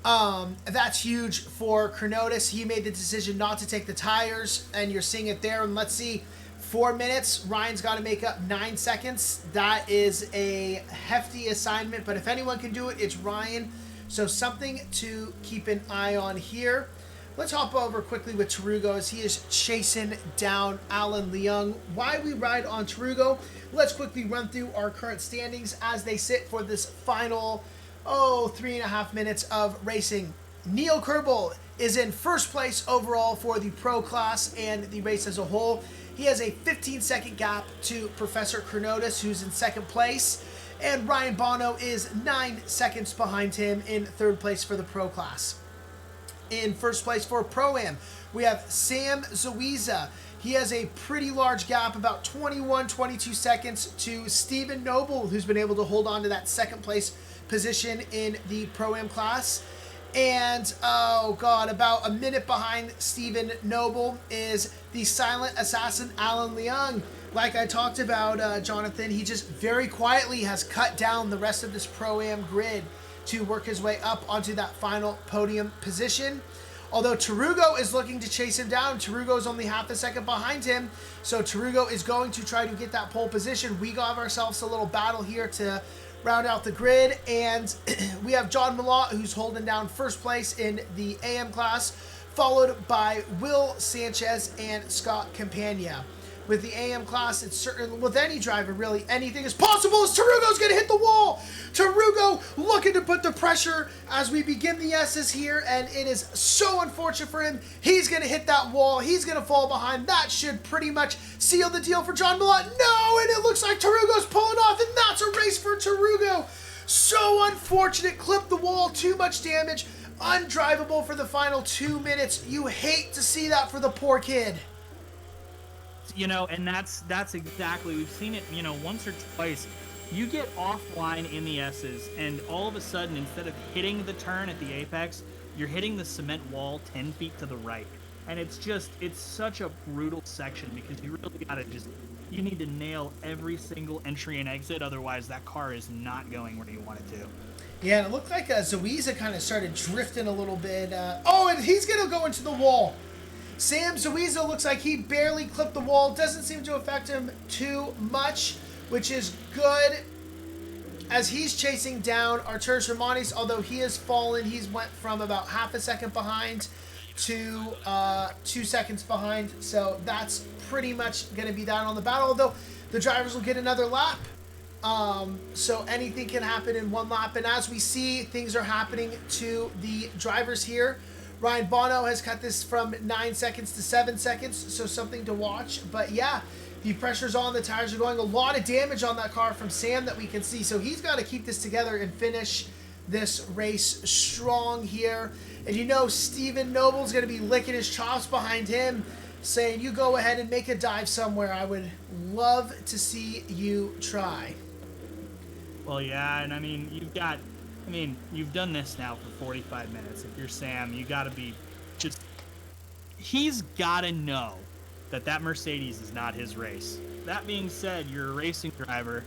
That's huge for Kronotis. He made the decision not to take the tires, and you're seeing it there. And let's see, 4 minutes. Ryan's got to make up 9 seconds. That is a hefty assignment, but if anyone can do it, it's Ryan. So something to keep an eye on here. Let's hop over quickly with Tarugo as he is chasing down Alan Leung. Why we ride on Tarugo? Let's quickly run through our current standings as they sit for this final 3.5 minutes of racing. Neil Kerbel is in first place overall for the pro class and the race as a whole. He has a 15-second gap to Professor Kronotis, who's in second place. And Ryan Bono is 9 seconds behind him in third place for the pro class. In first place for Pro-Am, we have Sam Zawiza. He has a pretty large gap, about 22 seconds to Stephen Noble, who's been able to hold on to that second place position in the Pro-Am class. And, about a minute behind Stephen Noble is the silent assassin Alan Leung. Like I talked about, Jonathan, he just very quietly has cut down the rest of this Pro-Am grid to work his way up onto that final podium position. Although Tarugo is looking to chase him down, Tarugo is only half a second behind him. So Tarugo is going to try to get that pole position. We got ourselves a little battle here to round out the grid. And we have John Malott, who's holding down first place in the AM class, followed by Will Sanchez and Scott Campagna. With the AM class, it's certain, with any driver, really, anything is possible as Tarugo's going to hit the wall. Tarugo looking to put the pressure as we begin the S's here, and it is so unfortunate for him. He's going to hit that wall. He's going to fall behind. That should pretty much seal the deal for John Malott. No, and it looks like Tarugo's pulling off, and that's a race for Tarugo. So unfortunate. Clipped the wall. Too much damage. Undrivable for the final 2 minutes. You hate to see that for the poor kid. And that's exactly, we've seen it, once or twice. You get offline in the S's, and all of a sudden, instead of hitting the turn at the apex, you're hitting the cement wall 10 feet to the right. And it's such a brutal section because you really gotta you need to nail every single entry and exit, otherwise that car is not going where you want it to. Yeah, and it looked like Zawiza kind of started drifting a little bit. And he's gonna go into the wall. Sam Zawiza looks like he barely clipped the wall. Doesn't seem to affect him too much, which is good as he's chasing down Arturas Romanis. Although he has fallen, he's went from about half a second behind to 2 seconds behind. So that's pretty much going to be that on the battle. Although the drivers will get another lap. So anything can happen in one lap. And as we see, things are happening to the drivers here. Ryan Bono has cut this from 9 seconds to 7 seconds, so something to watch. But yeah, the pressure's on, the tires are going. A lot of damage on that car from Sam that we can see. So he's got to keep this together and finish this race strong here. And Stephen Noble's going to be licking his chops behind him, saying, you go ahead and make a dive somewhere. I would love to see you try. Well, yeah, and you've done this now for 45 minutes. If you're Sam, you got to be he's got to know that Mercedes is not his race. That being said, you're a racing driver.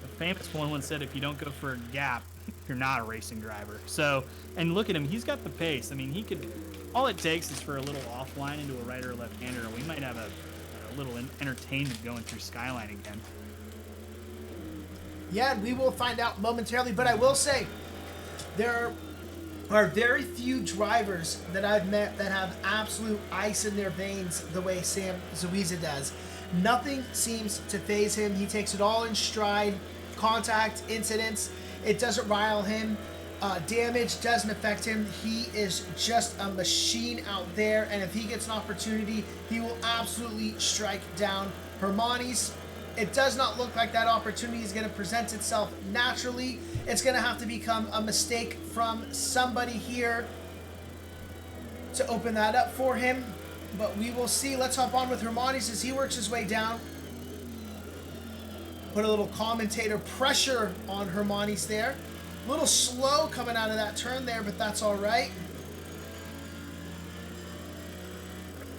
The famous one once said, if you don't go for a gap, you're not a racing driver. So, and look at him. He's got the pace. All it takes is for a little offline into a right or left-hander, and we might have little entertainment going through Skyline again. Yeah, and we will find out momentarily. But I will say, there are very few drivers that I've met that have absolute ice in their veins the way Sam Zuiza does. Nothing seems to faze him. He takes it all in stride. Contact, incidents, it doesn't rile him. Damage doesn't affect him. He is just a machine out there, and if he gets an opportunity, he will absolutely strike down Hermanis. It does not look like that opportunity is going to present itself naturally. It's going to have to become a mistake from somebody here to open that up for him, but we will see. Let's hop on with Hermanis as he works his way down. Put a little commentator pressure on Hermanis there. A little slow coming out of that turn there, but that's all right.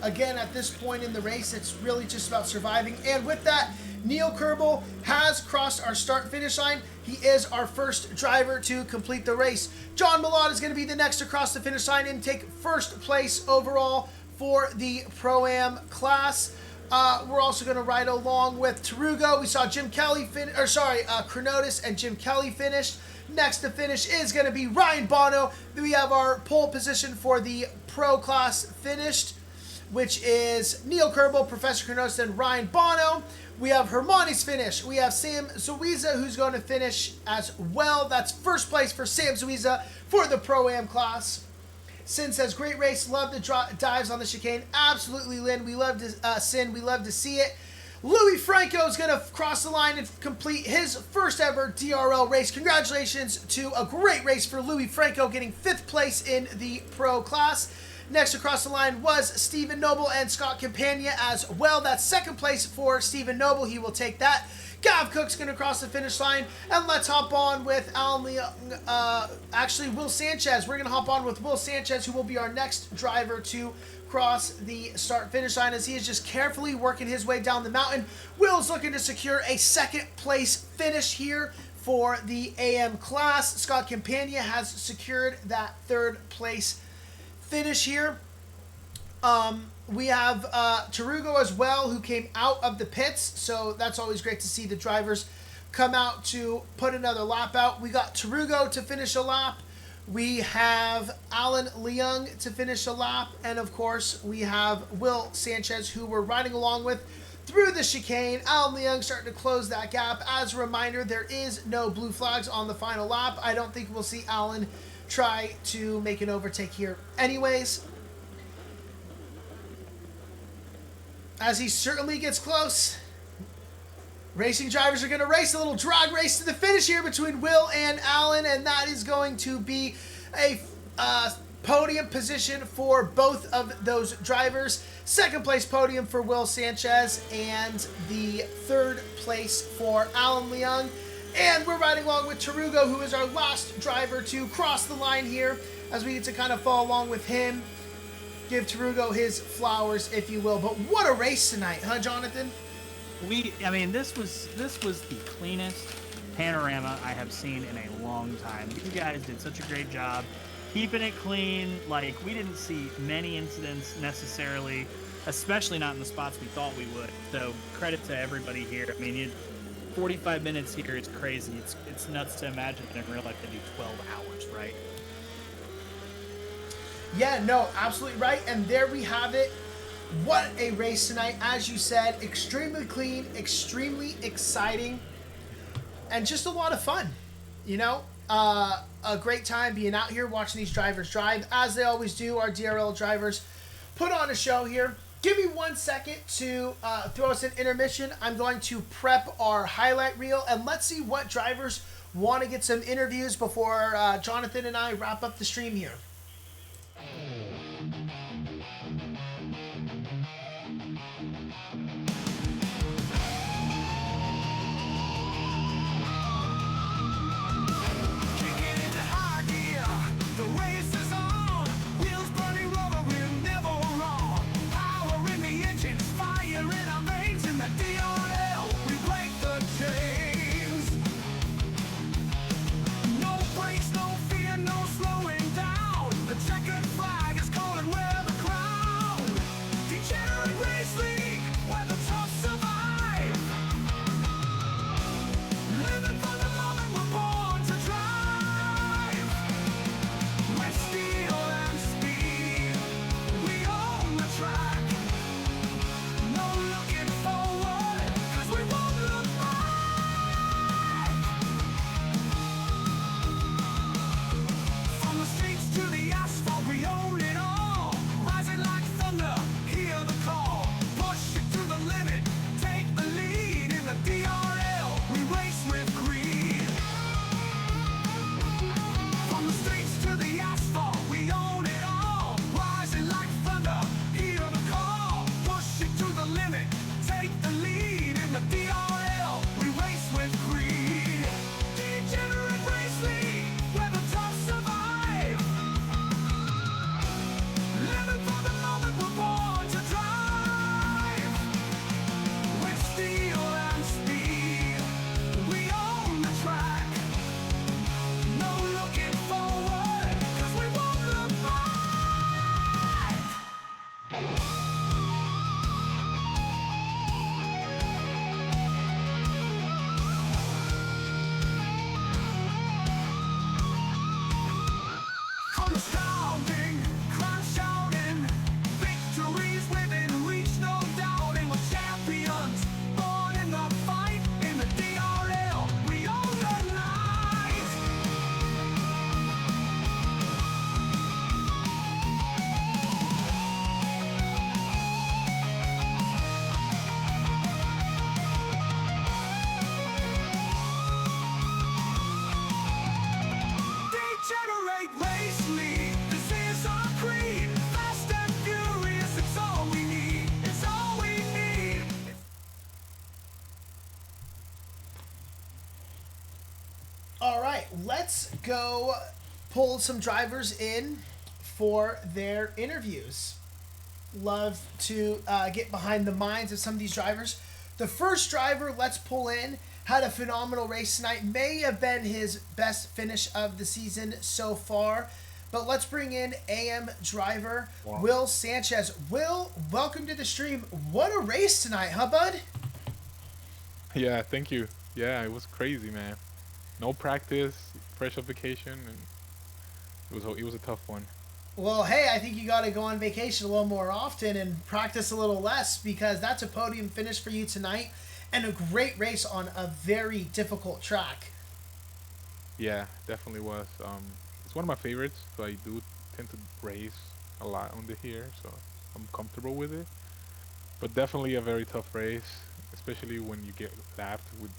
Again, at this point in the race, it's really just about surviving. And with that, Neil Kerbel has crossed our start-finish line. He is our first driver to complete the race. John Millot is going to be the next to cross the finish line and take first place overall for the Pro-Am class. We're also going to ride along with Tarugo. We saw Chronotis and Jim Kelly finished. Next to finish is going to be Ryan Bono. We have our pole position for the Pro class finished, which is Neil Kerbel, Professor Chronotis, and Ryan Bono. We have Hermanis finish. We have Sam Zuiza, who's going to finish as well. That's first place for Sam Zuiza for the Pro-Am class. Sin says, great race. Love the dives on the chicane. Absolutely, Lynn. We love to, Sin, we love to see it. Louis Franco is going to cross the line and complete his first ever DRL race. Congratulations to a great race for Louis Franco, getting 5th place in the Pro class. Next across the line was Stephen Noble and Scott Campagna as well. That's 2nd place for Stephen Noble. He will take that. Gav Cook's going to cross the finish line. And let's hop on with Will Sanchez. We're going to hop on with Will Sanchez, who will be our next driver to cross the start-finish line as he is just carefully working his way down the mountain. Will's looking to secure a 2nd place finish here for the AM class. Scott Campagna has secured that 3rd place finish here. We have Tarugo as well, who came out of the pits, so that's always great to see the drivers come out to put another lap out. We got Tarugo to finish a lap. We have Alan Leung to finish a lap, and of course we have Will Sanchez, who we're riding along with through the chicane. Alan Leung starting to close that gap. As a reminder, there is no blue flags on the final lap. I don't think we'll see Alan try to make an overtake here anyways, as he certainly gets close. Racing drivers are going to race a little drag race to the finish here between Will and Alan, and that is going to be a podium position for both of those drivers. 2nd place podium for Will Sanchez and the 3rd place for Alan Leung. And we're riding along with Tarugo, who is our last driver to cross the line here, as we get to kind of follow along with him. Give Tarugo his flowers, if you will. But what a race tonight, huh, Jonathan? This was the cleanest panorama I have seen in a long time. You guys did such a great job keeping it clean. Like, we didn't see many incidents necessarily, especially not in the spots we thought we would. So credit to everybody here. 45 minutes here is crazy. It's nuts to imagine that in real life they do 12 hours, right? Yeah, no, absolutely right. And there we have it. What a race tonight. As you said, extremely clean, extremely exciting, and just a lot of fun. A great time being out here watching these drivers drive, as they always do. Our DRL drivers put on a show here. Give me 1 second to throw us an intermission. I'm going to prep our highlight reel, and let's see what drivers want to get some interviews before Jonathan and I wrap up the stream here. No brakes, no fear, no slowing down. The checkered flag. All right, let's go pull some drivers in for their interviews. Love to get behind the minds of some of these drivers. The first driver, let's pull in, had a phenomenal race tonight. May have been his best finish of the season so far. But let's bring in AM driver Wow. Will Sanchez. Will, welcome to the stream. What a race tonight, huh, bud? Yeah, thank you. Yeah, it was crazy, man. No practice, fresh off vacation, and it was a tough one. Well, hey, I think you got to go on vacation a little more often and practice a little less because that's a podium finish for you tonight and a great race on a very difficult track. Yeah, definitely was. It's one of my favorites, so I do tend to race a lot on the here, so I'm comfortable with it. But definitely a very tough race, especially when you get lapped with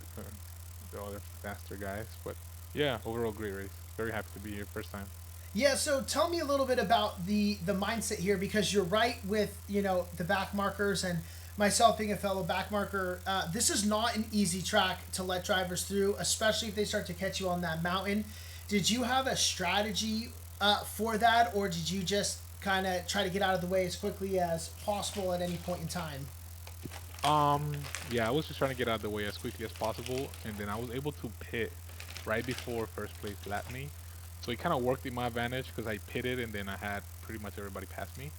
the other faster guys. But yeah, overall great race. Very happy to be here, first time. Yeah, so tell me a little bit about the mindset here because you're right with the back markers and myself being a fellow back marker. This is not an easy track to let drivers through, especially if they start to catch you on that mountain. Did you have a strategy for that, or did you just kind of try to get out of the way as quickly as possible at any point in time? Um, yeah, I was just trying to get out of the way as quickly as possible, and then I was able to pit right before first place lapped me. So it kind of worked in my advantage because I pitted and then I had pretty much everybody pass me.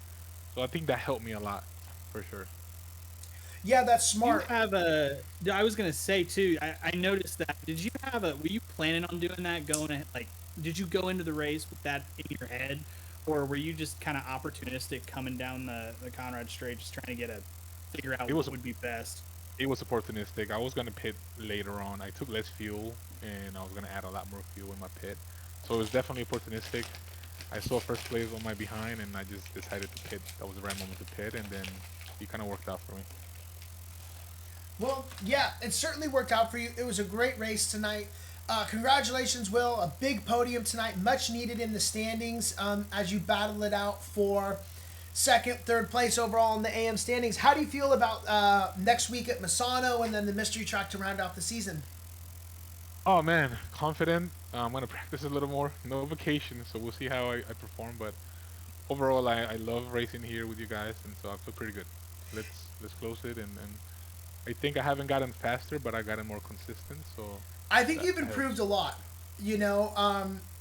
So I think that helped me a lot, for sure. Yeah, that's You smart. have a. I was gonna say too. I noticed that. Did you have a? Were you planning on doing that? Like, did you go into the race with that in your head, or were you just kind of opportunistic coming down the Conrad Straight, just trying to figure out It was what would be best? it was opportunistic. I was gonna pit later on. I took less fuel and I was gonna add a lot more fuel in my pit. So it was definitely opportunistic. I saw first place on my behind and I just decided to pit. That was the right moment to pit, and then it kind of worked out for me. Well, yeah, it certainly worked out for you. It was a great race tonight. Congratulations, Will. A big podium tonight, much needed in the standings as you battle it out for second, third place overall in the AM standings. How do you feel about next week at Misano and then the mystery track to round off the season? Oh man, confident. I'm gonna practice a little more. No vacation, so we'll see how I perform. But overall, I love racing here with you guys, and so I feel pretty good. Let's close it, and I think I haven't gotten faster, but I gotten more consistent, so I think that, you've that improved helps. a lot. You know,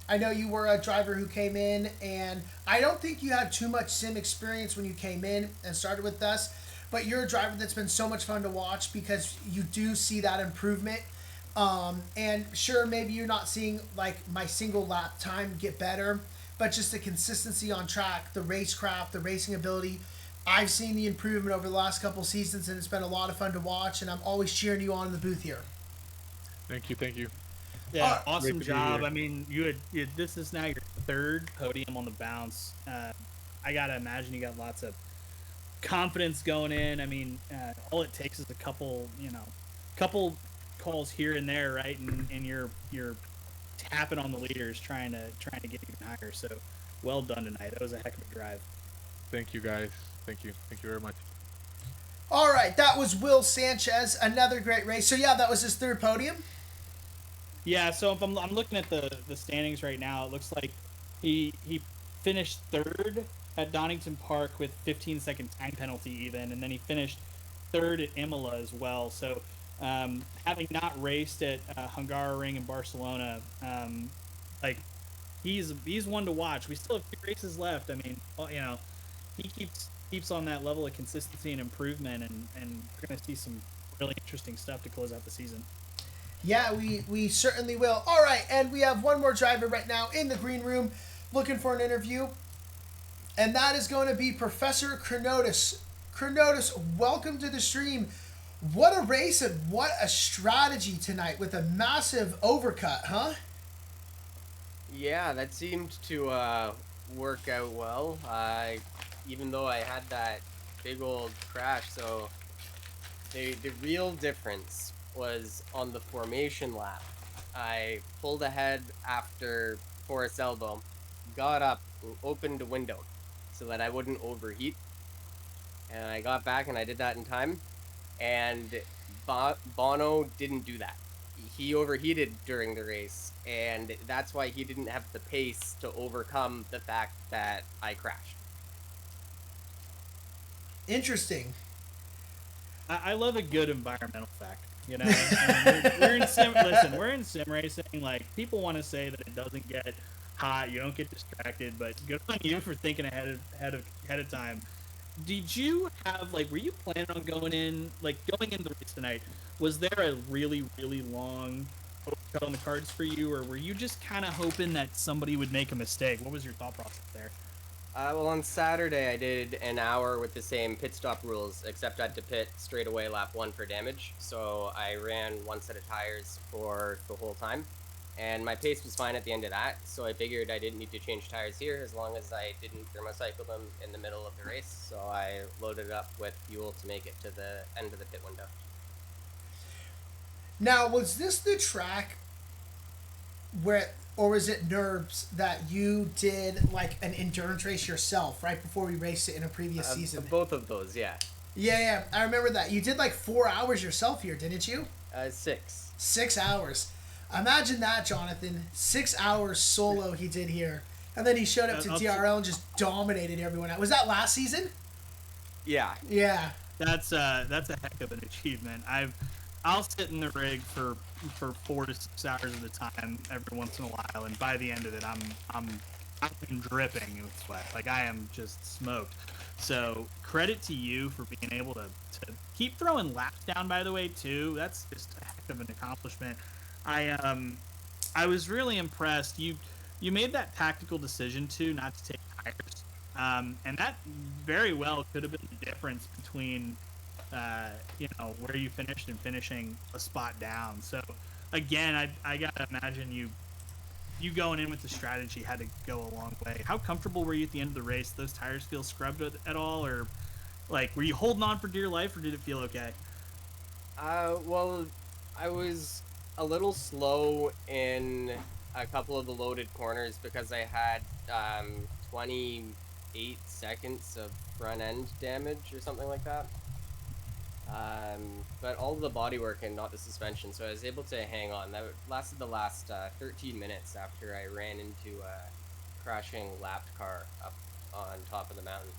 I know you were a driver who came in, and I don't think you had too much sim experience when you came in and started with us. But you're a driver that's been so much fun to watch because you do see that improvement. And sure, maybe you're not seeing like my single lap time get better, but just the consistency on track, the racecraft, the racing ability. I've seen the improvement over the last couple seasons, and it's been a lot of fun to watch. And I'm always cheering you on in the booth here. Thank you, thank you. Yeah, Uh, Great awesome to be job. here. I mean, this is now your third podium on the bounce. I gotta imagine you got lots of confidence going in. I mean, all it takes is a couple calls here and there, right? And you're tapping on the leaders, trying to get even higher. So, well done tonight. That was a heck of a drive. Thank you guys. Thank you very much. All right, that was Will Sanchez. Another great race. So yeah, that was his third podium. Yeah. So if I'm looking at the standings right now, it looks like he finished third at Donington Park with 15-second time penalty even, and then he finished third at Imola as well. So, having not raced at Hungaroring in Barcelona, like he's one to watch. We still have 2 races left. I mean, well, he keeps on that level of consistency and improvement, and we're gonna see some really interesting stuff to close out the season. Yeah, we certainly will. All right, and we have one more driver right now in the green room looking for an interview, and that is going to be Professor Chronotis. Chronotis, welcome to the stream. What a race and what a strategy tonight with a massive overcut, huh? Yeah, that seemed to work out well. Even though I had that big old crash, so the real difference was on the formation lap. I pulled ahead after Forest Elbow, got up, and opened a window so that I wouldn't overheat, and I got back and I did that in time. And Bono didn't do that. he overheated during the race, and that's why he didn't have the pace to overcome the fact that I crashed. Interesting. I love a good environmental factor. You know, I mean, we're in sim. Listen, we're in sim racing. Like, people want to say that it doesn't get hot, you don't get distracted, but good on you for thinking ahead of time. Did you have, like, were you planning on going in the race tonight? Was there a really long cut on the cards for you, or were you just kind of hoping that somebody would make a mistake? What was your thought process there? Well, on Saturday, I did an hour with the same pit stop rules, except I had to pit straight away lap 1 for damage. So I ran one set of tires for the whole time, and my pace was fine at the end of that. So I figured I didn't need to change tires here as long as I didn't thermocycle them in the middle of the race. So I loaded up with fuel to make it to the end of the pit window. Now, was this the track where, or was it Nerbs that you did like an endurance race yourself right before we raced it in a previous season? Both of those, yeah. Yeah, I remember that. You did like 4 hours yourself here, didn't you? 6. 6 hours. Imagine that, Jonathan. 6 hours solo he did here. And then he showed up to DRL and just dominated everyone out. Was that last season? Yeah. Yeah. That's a heck of an achievement. I'll sit in the rig for 4 to 6 hours at a time every once in a while, and by the end of it, I'm dripping with sweat. Like, I am just smoked. So credit to you for being able to keep throwing laps down. By the way, too, that's just a heck of an accomplishment. I was really impressed. You made that tactical decision too, not to take tires, and that very well could have been the difference between where you finished and finishing a spot down. So again, I gotta imagine you going in with the strategy had to go a long way. How comfortable were you at the end of the race? Those tires feel scrubbed at all, or like were you holding on for dear life, or did it feel okay? Well, I was a little slow in a couple of the loaded corners because I had 28 seconds of front end damage or something like that. But all of the bodywork and not the suspension, so I was able to hang on. That lasted the last 13 minutes after I ran into a crashing lapped car up on top of the mountain.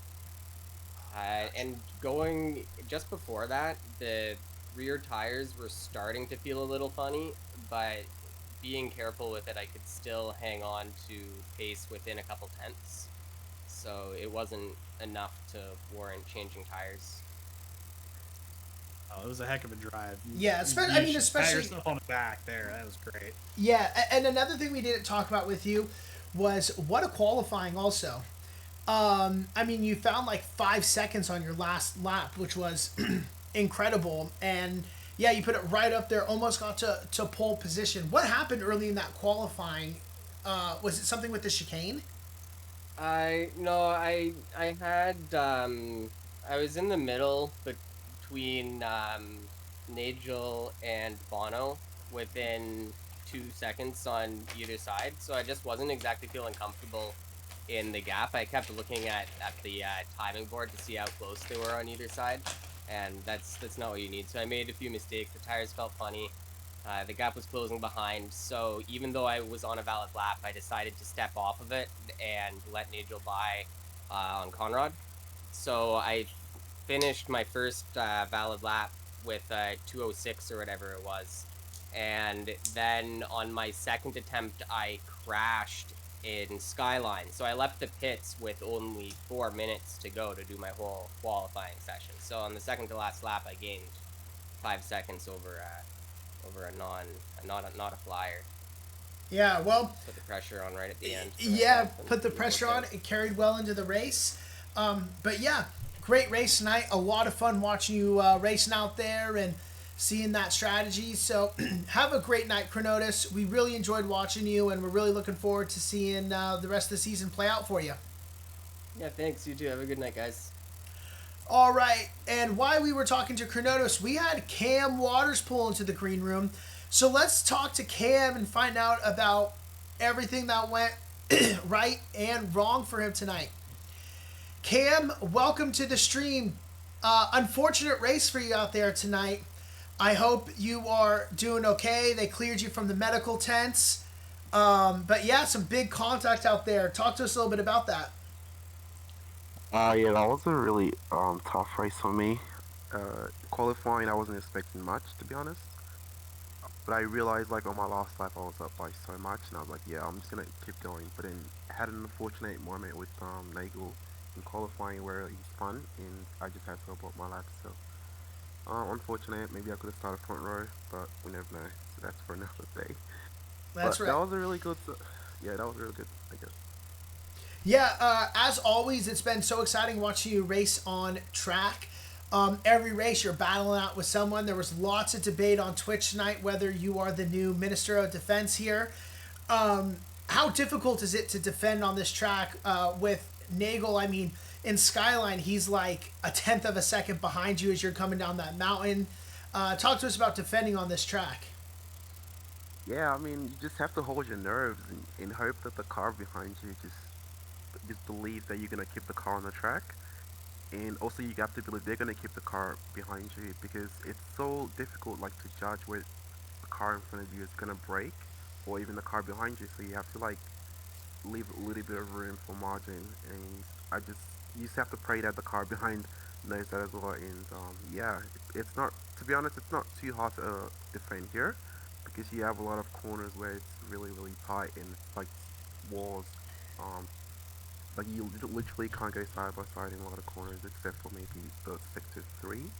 And going just before that, the rear tires were starting to feel a little funny, but being careful with it, I could still hang on to pace within a couple tenths. So it wasn't enough to warrant changing tires. Oh, it was a heck of a drive. Yeah, especially pat yourself on the back there. That was great. Yeah, and another thing we didn't talk about with you was what a qualifying also. I mean, you found like 5 seconds on your last lap, which was incredible. And yeah, you put it right up there, almost got to pole position. What happened early in that qualifying? Was it something with the chicane? No, I had I was in the middle between Nigel and Bono within 2 seconds on either side, so I just wasn't exactly feeling comfortable in the gap. I kept looking at the timing board to see how close they were on either side, and that's not what you need. So I made a few mistakes. The tires felt funny. The gap was closing behind, so even though I was on a valid lap, I decided to step off of it and let Nigel by on Conrad. So I finished my first valid lap with 2:06 or whatever it was, and then on my second attempt, I crashed in Skyline. So I left the pits with only 4 minutes to go to do my whole qualifying session. So on the second to last lap, I gained 5 seconds over not a flyer. Yeah, well, Put the pressure on right at the end. yeah, put the pressure on. It carried well into the race. But yeah, great race tonight. A lot of fun watching you racing out there and seeing that strategy. So have a great night, Chronotis. We really enjoyed watching you, and we're really looking forward to seeing the rest of the season play out for you. Yeah, thanks. You too. Have a good night, guys. All right, and while we were talking to Chronotis, we had Cam Waters pull into the green room. So let's talk to Cam and find out about everything that went right and wrong for him tonight. Cam, welcome to the stream. Unfortunate race for you out there tonight. I hope you are doing okay. They cleared you from the medical tents. But yeah, some big contact out there. Talk to us a little bit about that. Yeah, that was a really tough race for me. Qualifying, I wasn't expecting much to be honest, but I realized like on my last lap I was up by so much, and I was like, yeah, I'm just gonna keep going. But then I had an unfortunate moment with Nagel in qualifying where he spun, and I just had to abort my lap. So unfortunate. Maybe I could have started front row, but we never know. So that's for another day. That's But that right. was a really good. Yeah, that was really good. I guess. Yeah, as always, it's been so exciting watching you race on track. Every race you're battling out with someone. There was lots of debate on Twitch tonight whether you are the new Minister of Defense here. How difficult is it to defend on this track with Nagel? I mean, in Skyline, he's like a tenth of a second behind you as you're coming down that mountain. Talk to us about defending on this track. Yeah, I mean, you just have to hold your nerves and hope that the car behind you just believe that you're gonna keep the car on the track, and also you have to believe they're gonna keep the car behind you because it's so difficult, like to judge where the car in front of you is gonna break, or even the car behind you. So you have to like leave a little bit of room for margin, and I just you just have to pray that the car behind knows that as well. And yeah, it's not, to be honest, it's not too hard to defend here because you have a lot of corners where it's really tight and it's like walls. Um, like you literally can't go side by side in a lot of corners except for maybe the sector three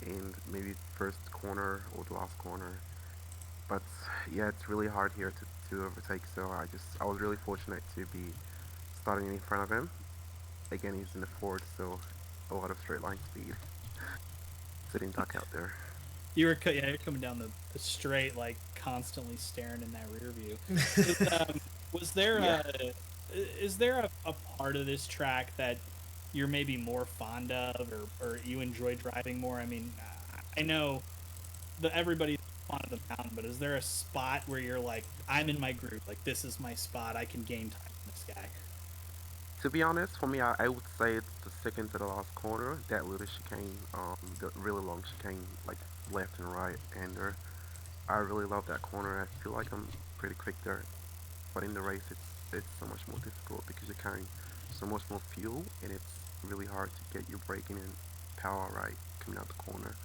and maybe first corner or the last corner. But yeah, it's really hard here to overtake. So I was really fortunate to be starting in front of him. Again, he's in the Ford, so a lot of straight line speed. Sitting duck out there. Yeah, you're coming down the straight, like constantly staring in that rear view. Was there Yeah. is there a part of this track that you're maybe more fond of, or you enjoy driving more? I mean, I know that everybody's fond of the mountain, but is there a spot where you're like, I'm in my groove, like this is my spot, I can gain time on this guy? To be honest, for me, I would say it's the second to the last corner. That little chicane, the really long chicane, like left and right, and I really love that corner. I feel like I'm pretty quick there, but in the race, it's so much more difficult because you're carrying so much more fuel, and it's really hard to get your braking and power right coming out the corner.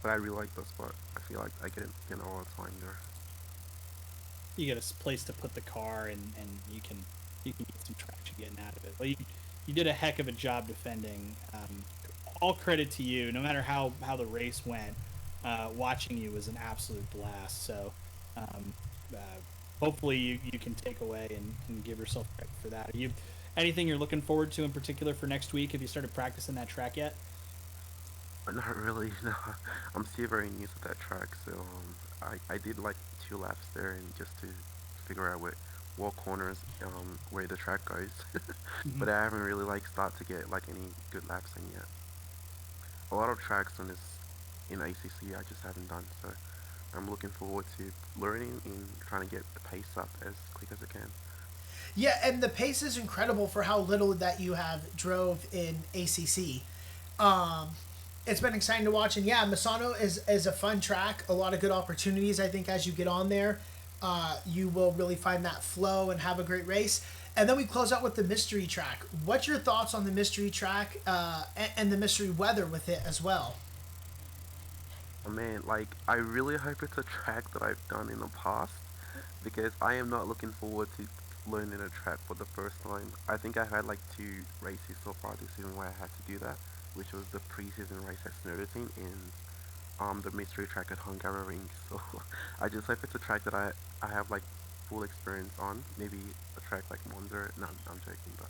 But I really like that spot. I feel like I get all the time there. You get a place to put the car, and you can get some traction getting out of it. Well, you did a heck of a job defending. All credit to you. No matter how the race went, watching you was an absolute blast. So um, uh, hopefully you can take away and give yourself credit for that. Are you anything you're looking forward to in particular for next week? Have you started practicing that track yet? But not really. No, I'm still very new to that track, so I did like 2 laps there, and just to figure out what corners where the track goes. Mm-hmm. But I haven't really like started to get like any good laps in yet. A lot of tracks on this in ACC I just haven't done, so I'm looking forward to learning and trying to get the pace up as quick as I can. Yeah, and the pace is incredible for how little that you have drove in ACC. Um, it's been exciting to watch, and yeah, Misano is a fun track. A lot of good opportunities. I think as you get on there, you will really find that flow and have a great race. And then we close out with the mystery track. What's your thoughts on the mystery track and the mystery weather with it as well? Oh man, like I really hope it's a track that I've done in the past because I am not looking forward to learning a track for the first time. I think I've had like 2 races so far this season where I had to do that, which was the preseason race at Snowdonia and the mystery track at Hungaroring. So I just hope it's a track that I have like full experience on. Maybe a track like Monza. No, I'm joking, but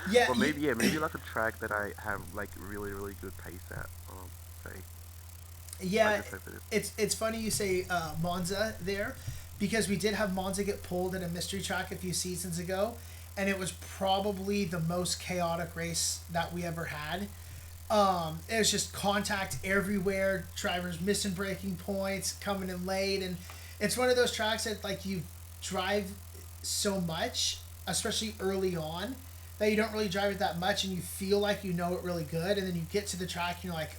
Yeah, but maybe, yeah, maybe like a track that I have like really good pace at. Say I yeah. just hope it is. It's funny you say Monza there, because we did have Monza get pulled in a mystery track a few seasons ago, and it was probably the most chaotic race that we ever had. It was just contact everywhere, drivers missing braking points, coming in late, and it's one of those tracks that like you drive so much, especially early on, that you don't really drive it that much, and you feel like you know it really good, and then you get to the track and you're like,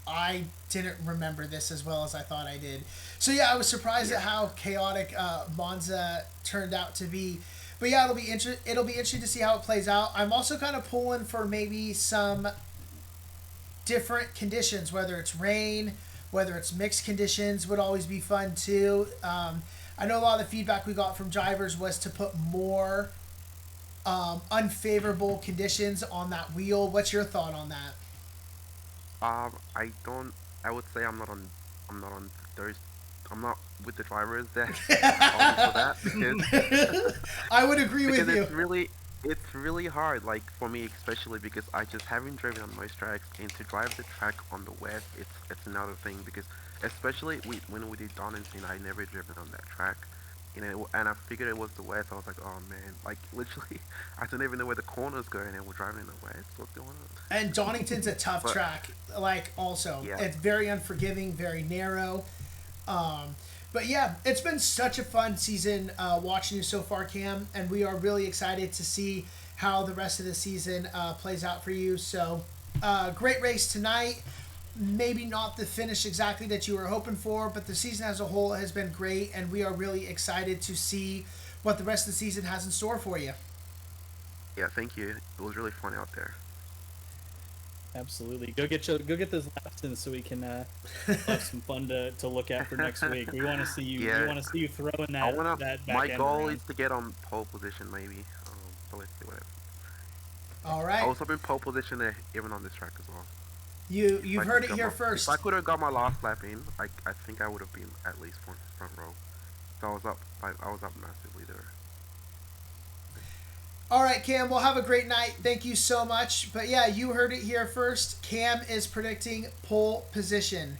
I didn't remember this as well as I thought I did. So yeah, I was surprised at how chaotic Monza turned out to be. But yeah, it'll be interesting to see how it plays out. I'm also kind of pulling for maybe some different conditions, whether it's rain, whether it's mixed conditions, would always be fun too. I know a lot of the feedback we got from drivers was to put more unfavorable conditions on that wheel. What's your thought on that? I don't. I would say I'm not on. I'm not on those. I'm not with the drivers that for that because I would agree with you. it's really hard. Like for me, especially because I just haven't driven on most tracks, and to drive the track on the west, it's another thing because especially when we did Donington, I never driven on that track. And I figured it was the west. I was like, oh man, like literally, I didn't even know where the corners go, and we're driving in the west. What's going on? And Donington's a tough But track. Like also, yeah, it's very unforgiving, very narrow. Um, but yeah, it's been such a fun season watching you so far, Cam, and we are really excited to see how the rest of the season plays out for you. So, great race tonight. Maybe not the finish exactly that you were hoping for, but the season as a whole has been great, and we are really excited to see what the rest of the season has in store for you. yeah. Thank you. It was really fun out there. Absolutely. Go get those laps in so we can have some fun to look at for next week. We want to see you. Yeah. We want to see you throwing I that wanna. that back My end goal around. is to get on pole position, maybe. But let's see what. All I right, was up in pole position even on this track as well. you've If I heard could it got here my, first. if I could have got my last lap in, I think I would have been at least front row. So I was up massively there. All right, Cam, we'll have a great night. Thank you so much. But yeah, you heard it here first. Cam is predicting pole position.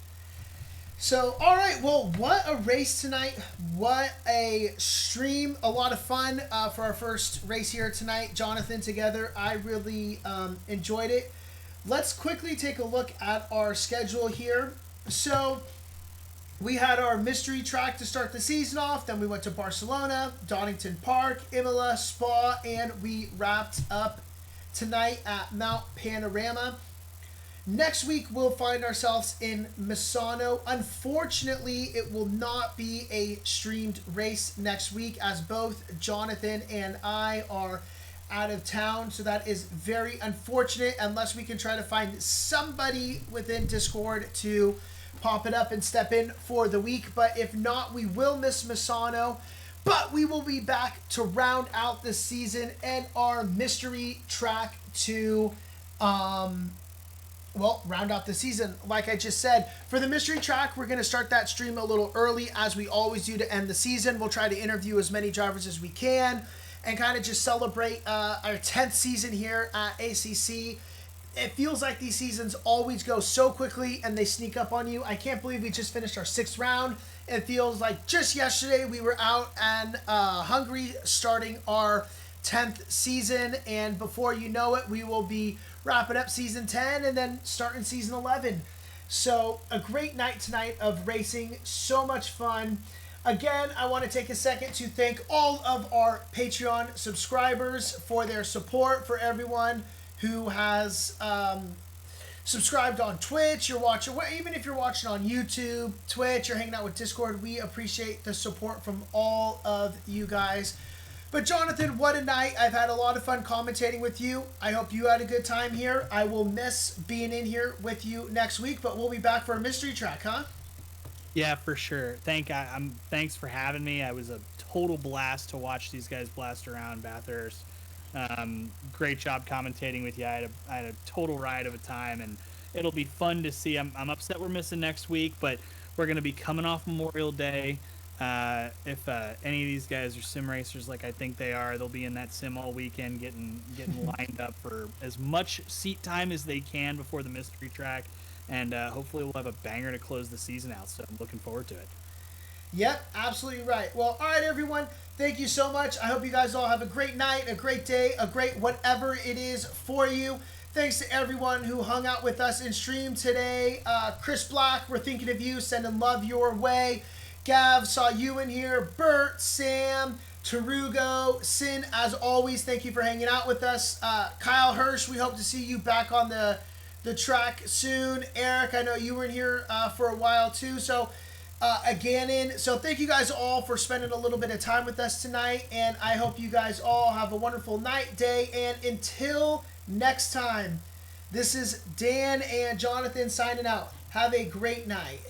So, all right, well, what a race tonight. What a stream. A lot of fun for our first race here tonight. Jonathan together. I really enjoyed it. Let's quickly take a look at our schedule here. So, we had our mystery track to start the season off. Then we went to Barcelona, Donington Park, Imola, Spa, and we wrapped up tonight at Mount Panorama. Next week, we'll find ourselves in Misano. Unfortunately, it will not be a streamed race next week as both Jonathan and I are out of town. So that is very unfortunate unless we can try to find somebody within Discord to pop it up and step in for the week. But if not, we will miss Misano. But we will be back to round out the season and our mystery track to round out the season. Like I just said, for the mystery track, we're going to start that stream a little early as we always do to end the season. We'll try to interview as many drivers as we can and kind of just celebrate our 10th season here at ACC. It feels like these seasons always go so quickly and they sneak up on you. I can't believe we just finished our 6th round. It feels like just yesterday we were out and Hungary starting our 10th season, and before you know it, we will be wrapping up season 10 and then starting season 11. So a great night tonight of racing, so much fun. Again, I want to take a second to thank all of our Patreon subscribers for their support, for everyone who has subscribed on Twitch, you're watching, even if you're watching on YouTube, Twitch, you're hanging out with Discord, we appreciate the support from all of you guys. But Jonathan, what a night. I've had a lot of fun commentating with you. I hope you had a good time here. I will miss being in here with you next week, but we'll be back for a mystery track, huh? Yeah, for sure. Thanks for having me. I was a total blast to watch these guys blast around Bathurst. Great job commentating with you. I had a total ride of a time, and it'll be fun to see. I'm upset we're missing next week, but we're going to be coming off Memorial Day. If any of these guys are sim racers like I think they are, they'll be in that sim all weekend getting lined up for as much seat time as they can before the mystery track, and hopefully we'll have a banger to close the season out, so I'm looking forward to it. Yep, absolutely right. Well, all right, everyone. Thank you so much. I hope you guys all have a great night, a great day, a great whatever it is for you. Thanks to everyone who hung out with us in stream today. Chris Black, we're thinking of you, sending love your way. Gav, saw you in here. Bert, Sam, Tarugo, Sin, as always, thank you for hanging out with us. Kyle Hirsch, we hope to see you back on the the track soon. Eric, I know you were in here for a while too. So, again, so thank you guys all for spending a little bit of time with us tonight. And I hope you guys all have a wonderful night, day. And until next time, this is Dan and Jonathan signing out. Have a great night.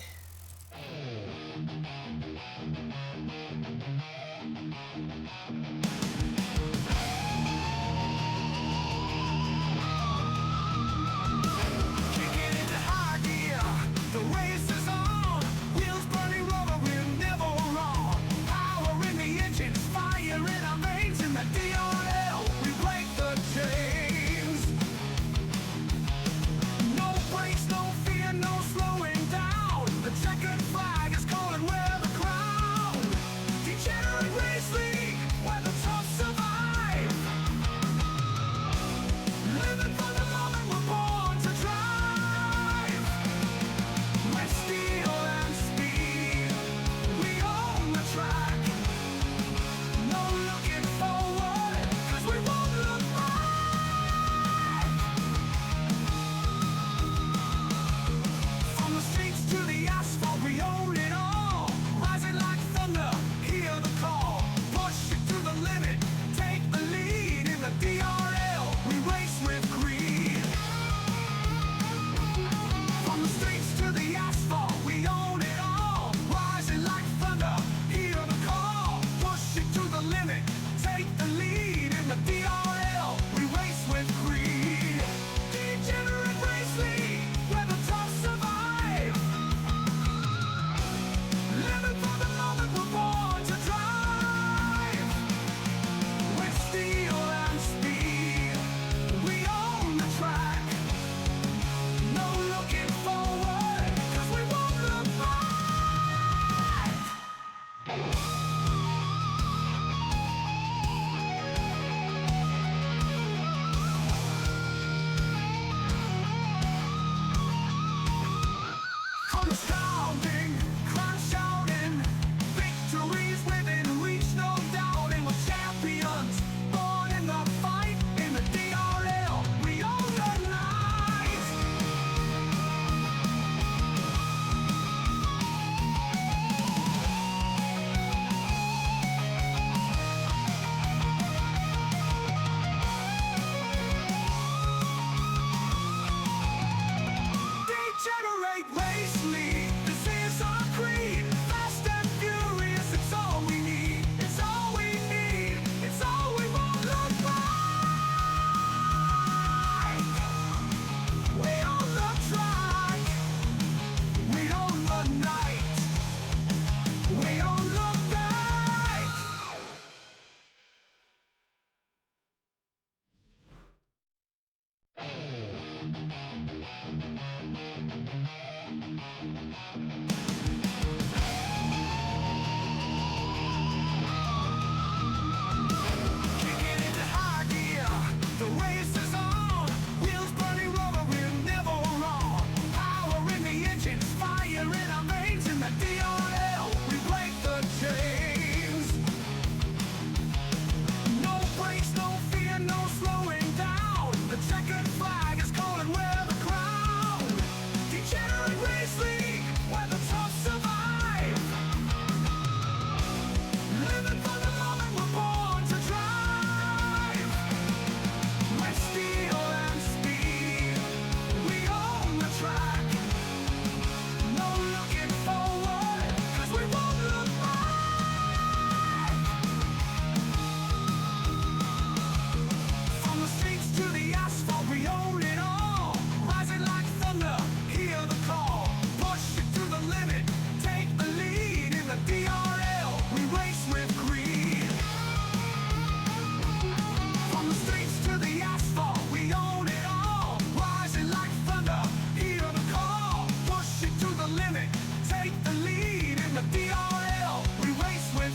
Take the lead in the DRL. We race with